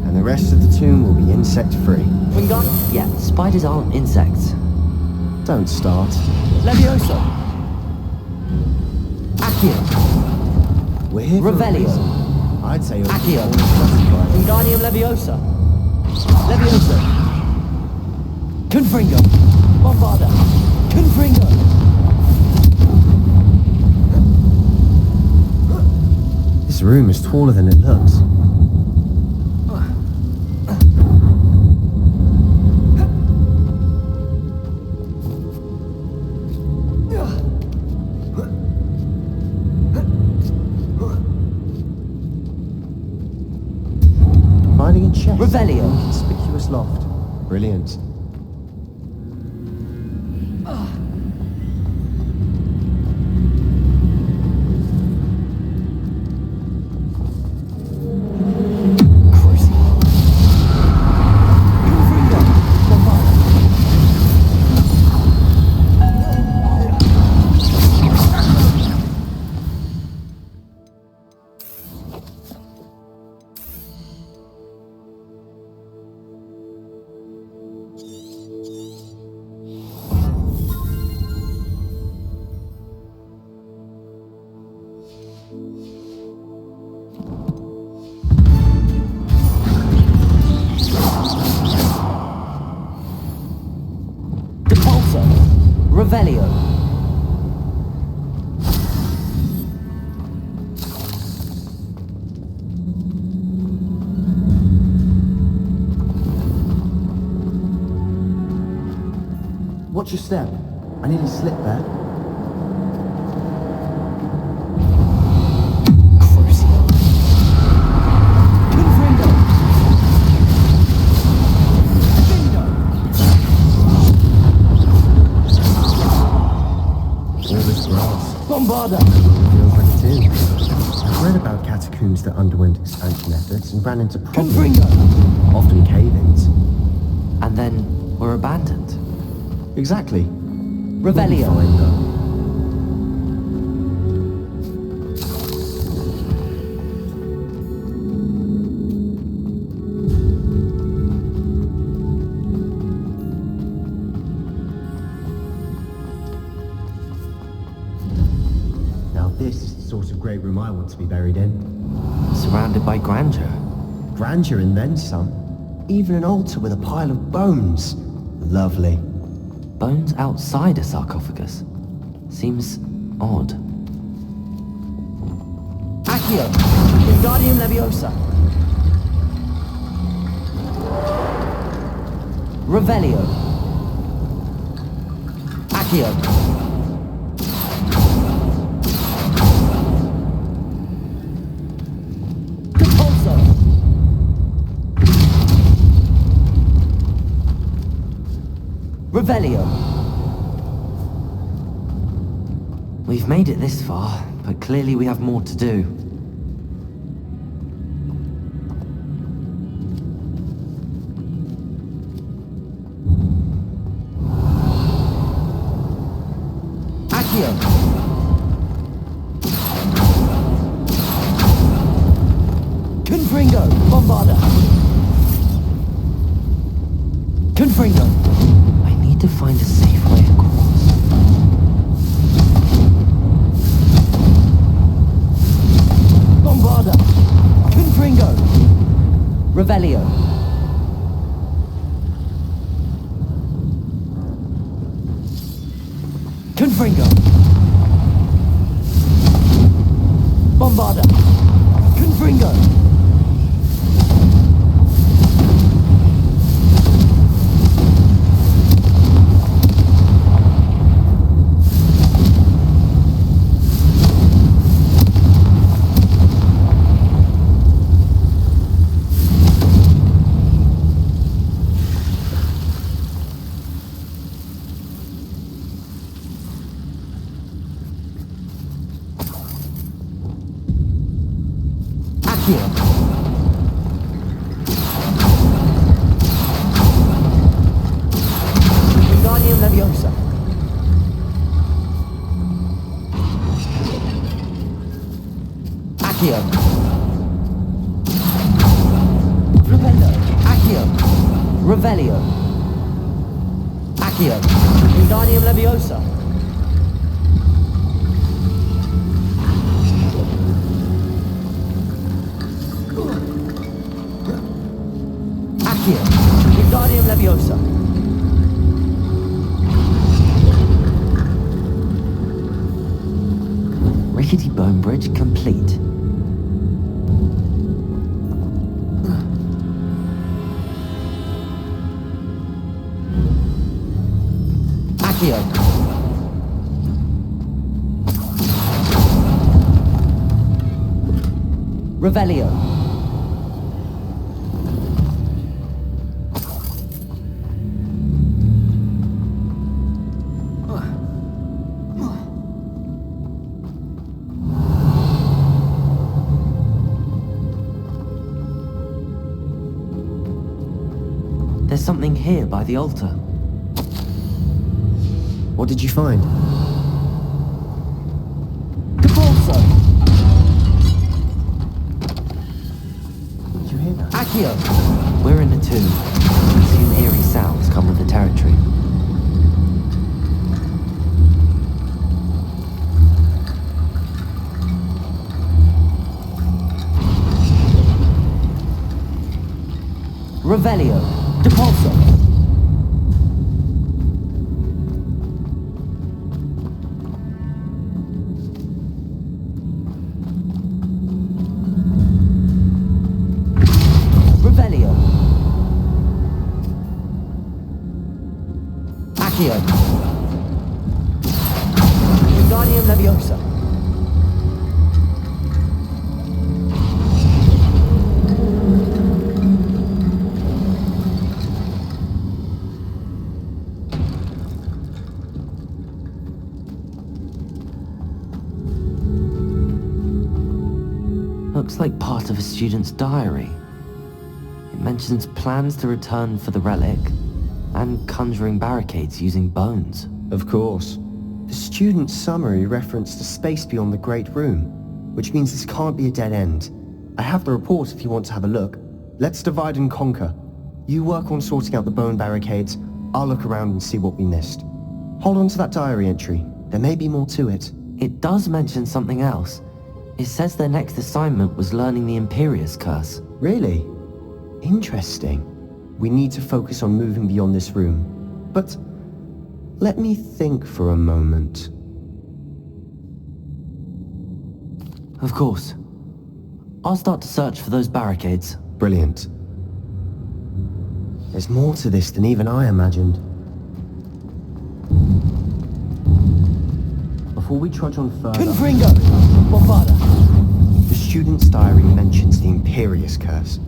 And the rest of the tomb will be insect-free. Wingardium? Yeah, spiders aren't insects. Don't start. Levioso. Accio. We're here for Revelio. a reason. I'd say Accio. Wingardium Leviosa. Levioso. Confringo. Bombarda. Confringo. This room is taller than it looks. Finding a chest. Revelio. Conspicuous loft. Brilliant. Revelio. Watch your step. I nearly slipped there. Bombarda! Feels like it is. I've read about catacombs that underwent expansion efforts and ran into problems. Often cave-ins. And then were abandoned. Exactly. Revelio. Fine, though. This is the sort of great room I want to be buried in. Surrounded by grandeur. Grandeur and then some. Even an altar with a pile of bones. Lovely. Bones outside a sarcophagus? Seems odd. Accio! Wingardium Leviosa! Revelio! Accio! Revelio! We've made it this far, but clearly we have more to do. Accio! Confringo! Bombarda! Confringo! I need to find a safe way across. Bombarda! Confringo! Revelio! Confringo! Bombarda! Confringo! Accio! Wingardium Leviosa! Accio! Flipendo! Accio! Revelio! Accio! Wingardium Leviosa! Accio! Wingardium Leviosa! Rickety bone bridge complete. Accio! Revelio! There's something here by the altar. What did you find? Capulso! Did you hear that? Accio! We're in the tomb. Soon eerie sounds come with the territory. Revelio! Depulso! Revelio! Accio! Wingardium Leviosa! Looks like part of a student's diary. It mentions plans to return for the relic and conjuring barricades using bones. Of course. The student's summary referenced a space beyond the Great Room, which means this can't be a dead end. I have the report if you want to have a look. Let's divide and conquer. You work on sorting out the bone barricades. I'll look around and see what we missed. Hold on to that diary entry. There may be more to it. It does mention something else. It says their next assignment was learning the Imperius Curse. Really? Interesting. We need to focus on moving beyond this room. But let me think for a moment. Of course. I'll start to search for those barricades. Brilliant. There's more to this than even I imagined. Before we trudge on further... Confringo! Bombarda! The student's diary mentions the Imperius Curse.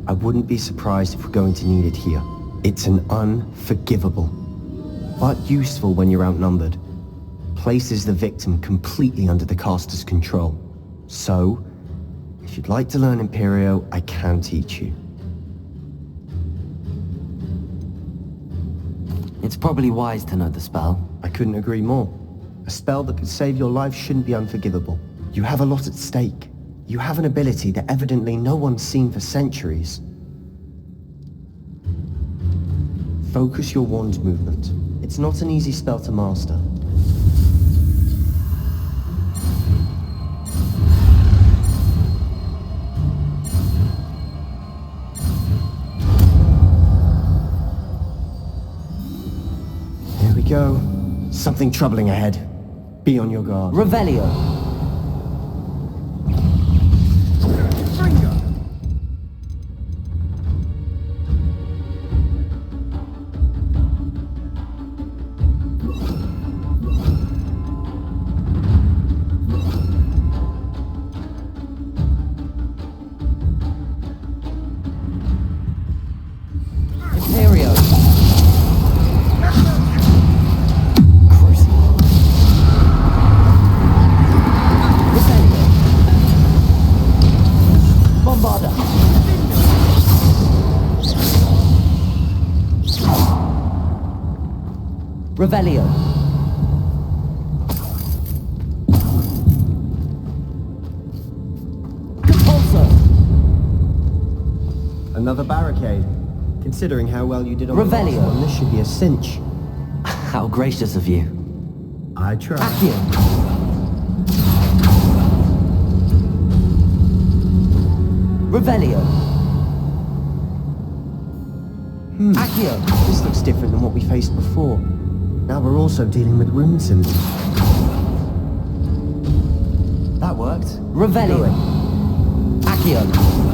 I wouldn't be surprised if we're going to need it here. It's an unforgivable but useful when you're outnumbered. Places the victim completely under the caster's control. So, if you'd like to learn Imperio, I can teach you. It's probably wise to know the spell. I couldn't agree more. A spell that could save your life shouldn't be unforgivable. You have a lot at stake. You have an ability that evidently no one's seen for centuries. Focus your wand's movement. It's not an easy spell to master. Here we go. Something troubling ahead. Be on your guard. Revelio. Revelio. Compulso. Another barricade. Considering how well you did on Revelio. the last one, this should be a cinch. How gracious of you. I try. Accio. Revelio. Accio. This looks different than what we faced before. Now we're also dealing with rune symbols. That worked. Revelio. Accio.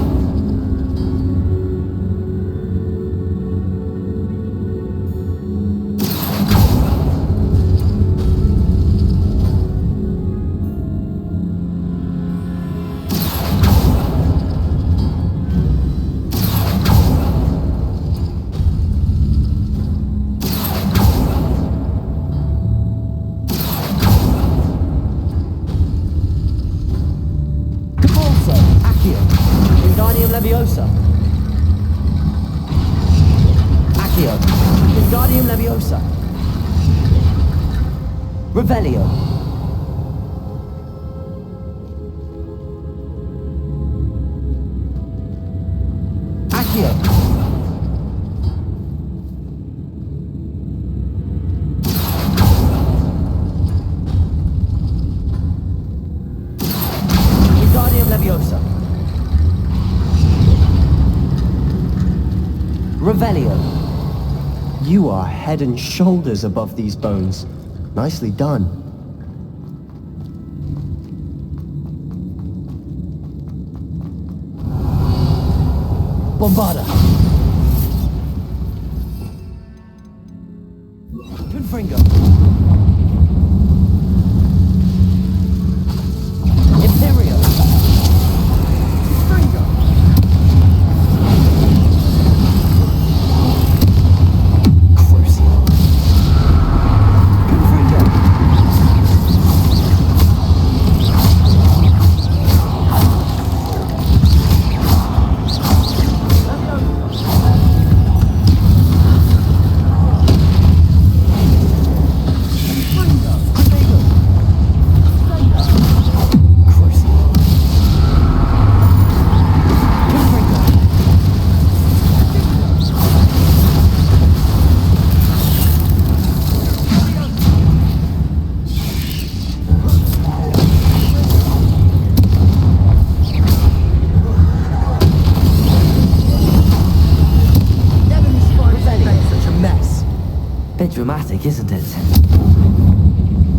Leviosa. Accio. Wingardium Leviosa. Revelio. Accio. Wingardium Leviosa. Revelio. You are head and shoulders above these bones. Nicely done. Bombarda. Confringo. Imperio. Bit dramatic, isn't it?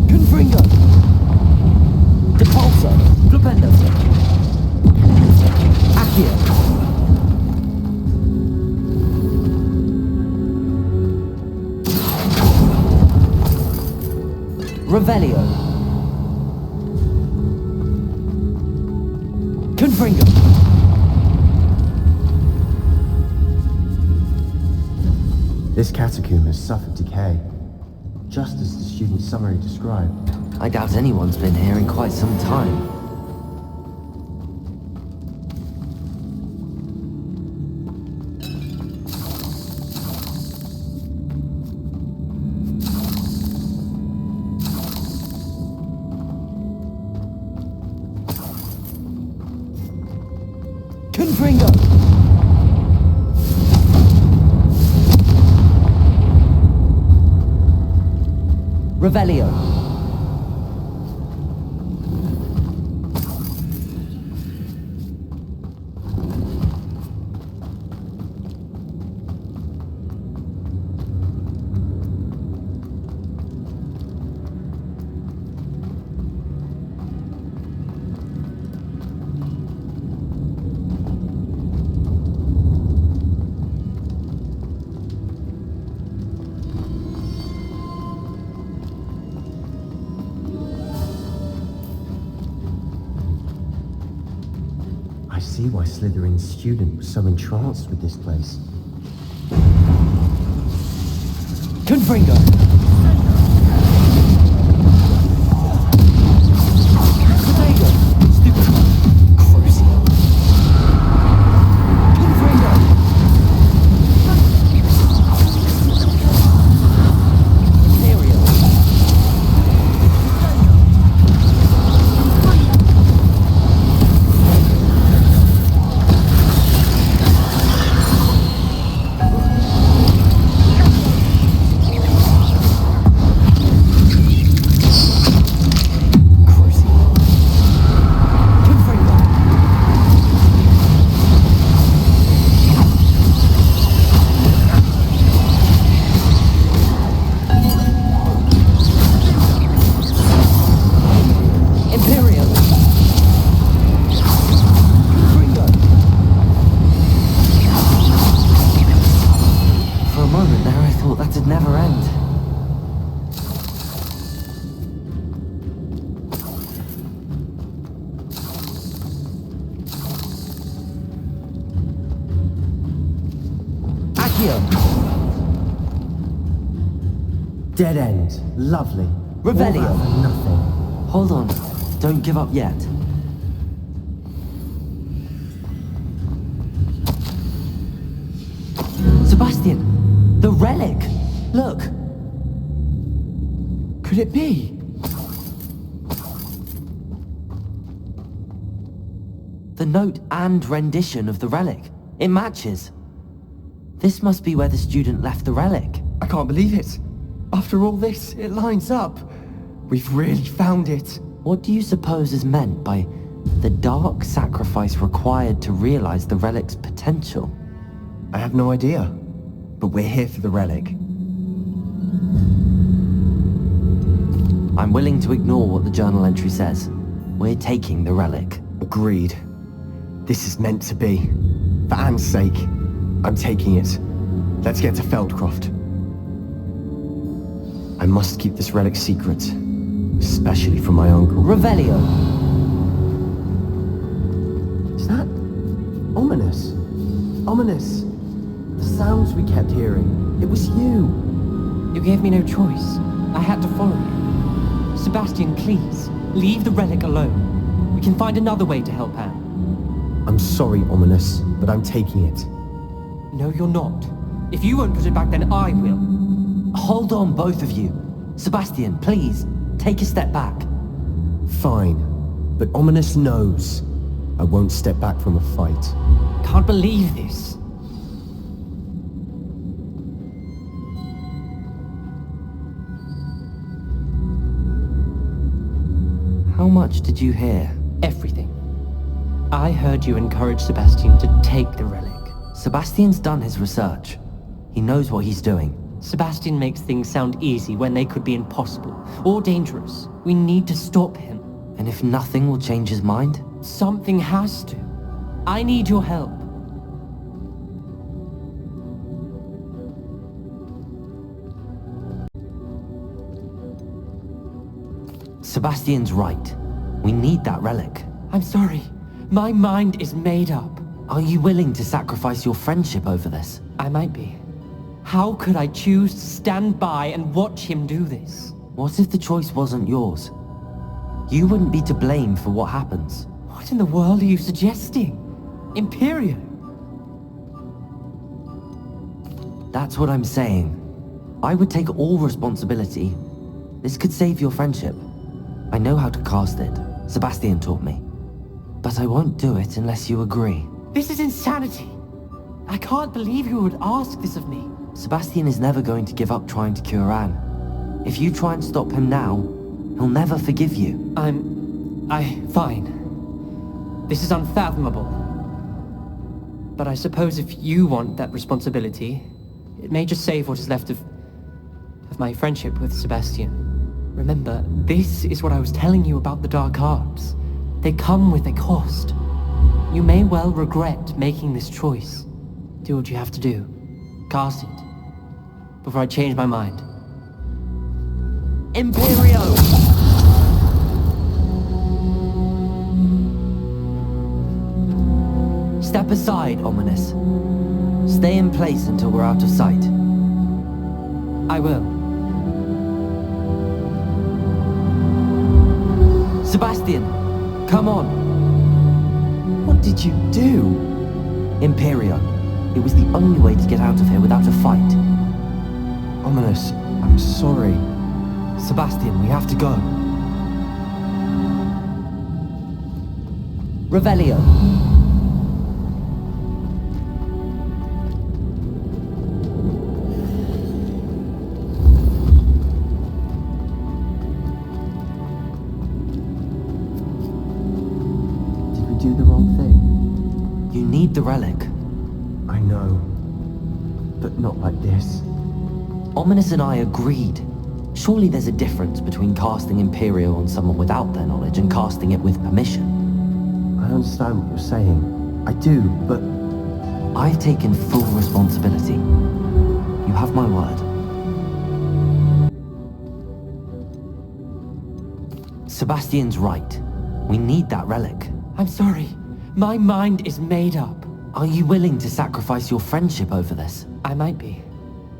Confringo. Depulso. Flipendo. Accio. Revelio. Confringo. This catacomb has suffered decay. just as the student's summary described. I doubt anyone's been here in quite some time. Confringo! Revelio. I see why Slytherin's student was so entranced with this place. Confringo! That'd never end. Accio! Dead end. Lovely. Revelio! All that for nothing. Hold on. Don't give up yet. Sebastian! The relic! Look! Could it be? The note and rendition of the relic. It matches. This must be where the student left the relic. I can't believe it. After all this, it lines up. We've really found it. What do you suppose is meant by the dark sacrifice required to realize the relic's potential? I have no idea. But we're here for the relic. I'm willing to ignore what the journal entry says. We're taking the relic. Agreed. This is meant to be. For Anne's sake, I'm taking it. Let's get to Feldcroft. I must keep this relic secret. Especially from my uncle. Revelio! Is that ominous? Ominous. The sounds we kept hearing. It was you. You gave me no choice. I had to follow you. Sebastian, please, leave the relic alone. We can find another way to help Anne. I'm sorry, Ominous, but I'm taking it. No, you're not. If you won't put it back, then I will. Hold on, both of you. Sebastian, please, take a step back. Fine, but Ominous knows I won't step back from a fight. Can't believe this. How much did you hear? Everything. I heard you encourage Sebastian to take the relic. Sebastian's done his research. He knows what he's doing. Sebastian makes things sound easy when they could be impossible or dangerous. We need to stop him. And if nothing will change his mind? Something has to. I need your help. Sebastian's right. We need that relic. I'm sorry. My mind is made up. Are you willing to sacrifice your friendship over this? I might be. How could I choose to stand by and watch him do this? What if the choice wasn't yours? You wouldn't be to blame for what happens. What in the world are you suggesting? Imperio? That's what I'm saying. I would take all responsibility. This could save your friendship. I know how to cast it. Sebastian taught me. But I won't do it unless you agree. This is insanity. I can't believe you would ask this of me. Sebastian is never going to give up trying to cure Anne. If you try and stop him now, he'll never forgive you. Fine. This is unfathomable. But I suppose if you want that responsibility, it may just save what is left of my friendship with Sebastian. Remember, this is what I was telling you about the dark arts. They come with a cost. You may well regret making this choice. Do what you have to do. Cast it. Before I change my mind. Imperio! Step aside, Ominous. Stay in place until we're out of sight. I will. Sebastian, come on. What did you do? Imperio. It was the only way to get out of here without a fight. Ominous, I'm sorry. Sebastian, we have to go. Revelio. Did we do the wrong thing? You need the relic. I know. But not like this. Ominous and I agreed. Surely there's a difference between casting Imperio on someone without their knowledge and casting it with permission. I understand what you're saying. I do, but... I've taken full responsibility. You have my word. Sebastian's right. We need that relic. I'm sorry. My mind is made up. Are you willing to sacrifice your friendship over this? I might be.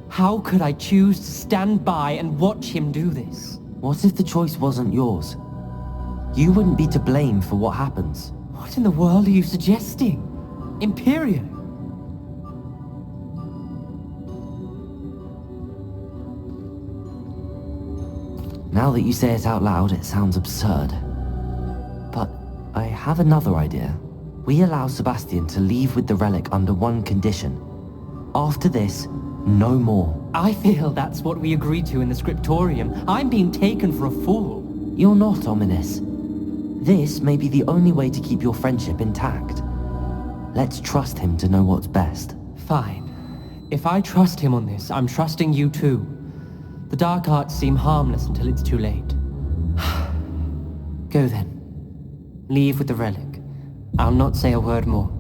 How could I choose to stand by and watch him do this? What if the choice wasn't yours? You wouldn't be to blame for what happens. What in the world are you suggesting? Imperio? Now that you say it out loud, it sounds absurd. But I have another idea. We allow Sebastian to leave with the relic under one condition. After this, no more. I feel that's what we agreed to in the scriptorium. I'm being taken for a fool. You're not, Ominous. This may be the only way to keep your friendship intact. Let's trust him to know what's best. Fine. If I trust him on this, I'm trusting you too. The dark arts seem harmless until it's too late. Go then. Leave with the relic. I'll not say a word more.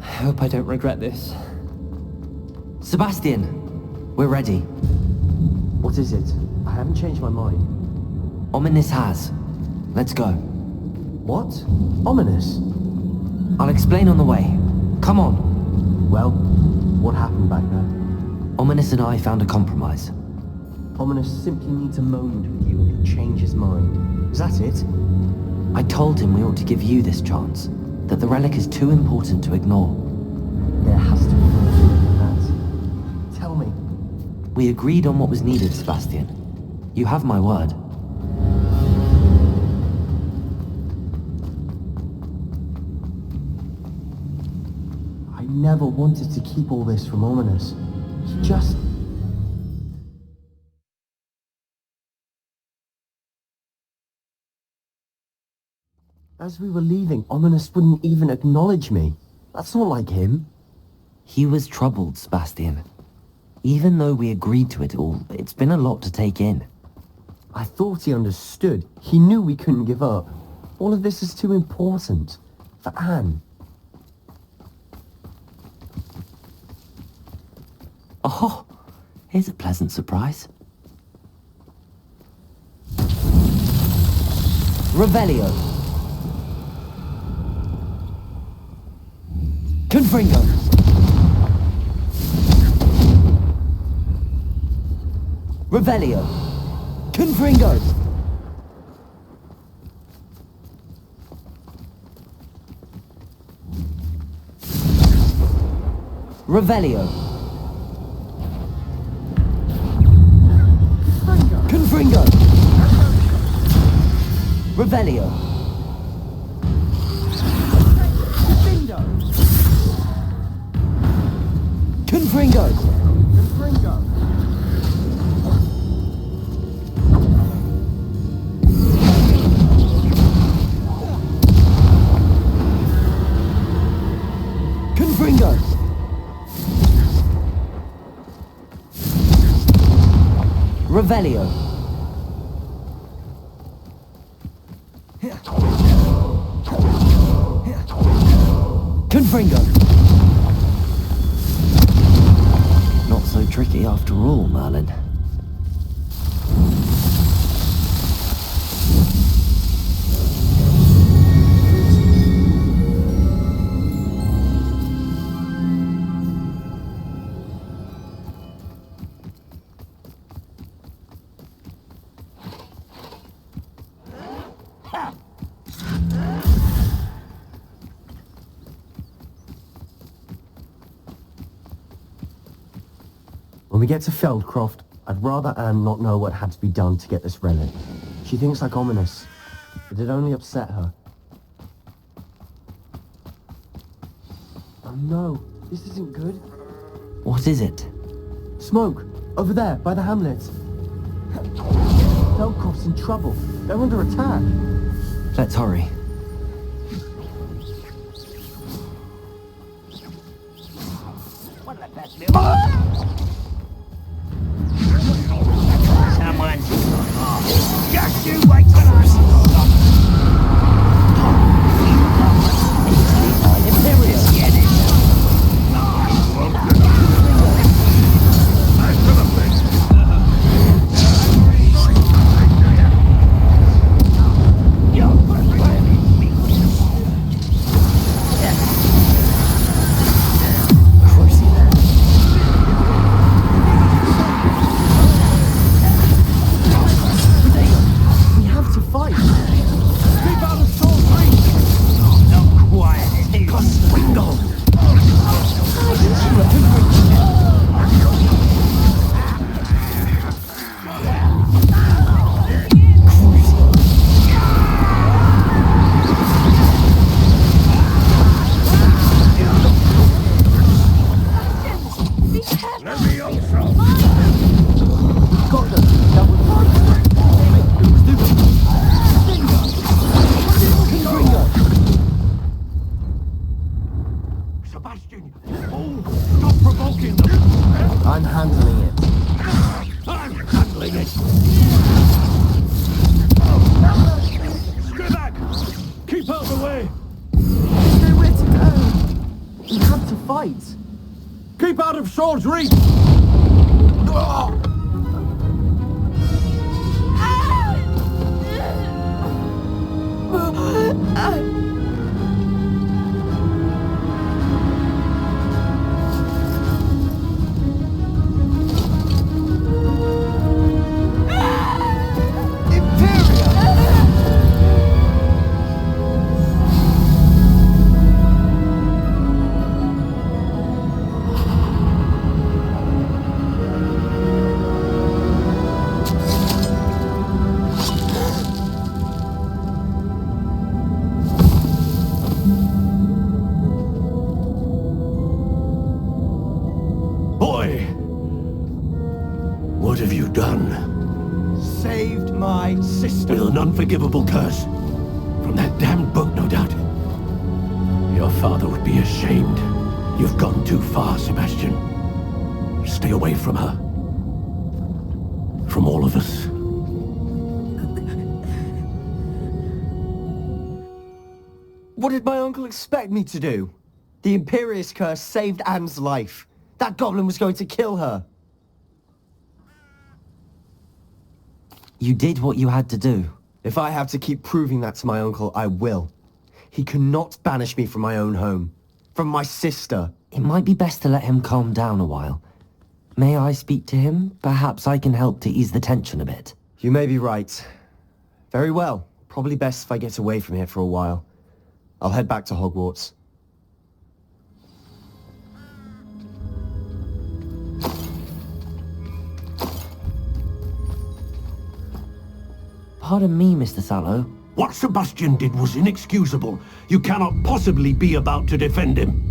I hope I don't regret this. Sebastian, we're ready. What is it? I haven't changed my mind. Ominous has. Let's go. What? Ominous? I'll explain on the way. Come on. Well, what happened back there? Ominous and I found a compromise. Ominous simply needs a moment with you and he'll change his mind. Is that it? I told him we ought to give you this chance, that the relic is too important to ignore. There has to be more to it than that. Tell me. We agreed on what was needed, Sebastian. You have my word. I never wanted to keep all this from Ominous. He just... As we were leaving, Ominous wouldn't even acknowledge me. That's not like him. He was troubled, Sebastian. Even though we agreed to it all, it's been a lot to take in. I thought he understood. He knew we couldn't give up. All of this is too important. For Anne. Oh, here's a pleasant surprise. Revelio. Confringo. Revelio. Confringo. Revelio. Confringo. Revelio. Confringo. Confringo. Confringo. Revelio. Confringo. Not so tricky after all, Merlin. When we get to Feldcroft, I'd rather Anne not know what had to be done to get this relic. She thinks like ominous, but it only upset her. Oh no, this isn't good. What is it? Smoke, over there, by the hamlet. Feldcroft's in trouble. They're under attack. Let's hurry. Someone. Just you wait till I I'm handling it. I'm handling it. Stay back! Keep out of the way! Nowhere to go. We have to fight. Keep out of sword's reach! Boy! What have you done? Saved my sister. With an unforgivable curse. From that damned book, no doubt. Your father would be ashamed. You've gone too far, Sebastian. Stay away from her. From all of us. What did my uncle expect me to do? The Imperious curse saved Anne's life. That goblin was going to kill her. You did what you had to do. If I have to keep proving that to my uncle, I will. He cannot banish me from my own home. From my sister. It might be best to let him calm down a while. May I speak to him? Perhaps I can help to ease the tension a bit. You may be right. Very well. Probably best if I get away from here for a while. I'll head back to Hogwarts. Pardon me, Mr. Sallow. What Sebastian did was inexcusable. You cannot possibly be about to defend him.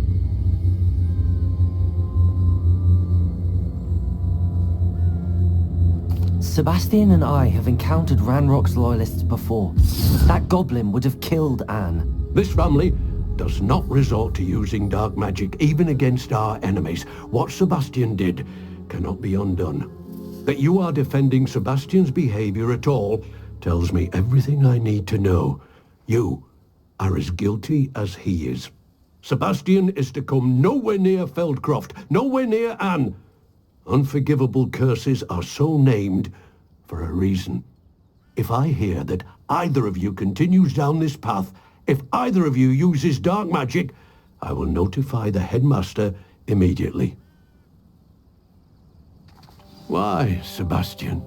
Sebastian and I have encountered Ranrock's loyalists before. That goblin would have killed Anne. This family does not resort to using dark magic even against our enemies. What Sebastian did cannot be undone. That you are defending Sebastian's behavior at all tells me everything I need to know. You are as guilty as he is. Sebastian is to come nowhere near Feldcroft, nowhere near Anne. Unforgivable curses are so named for a reason. If I hear that either of you continues down this path, if either of you uses dark magic, I will notify the headmaster immediately. Why, Sebastian?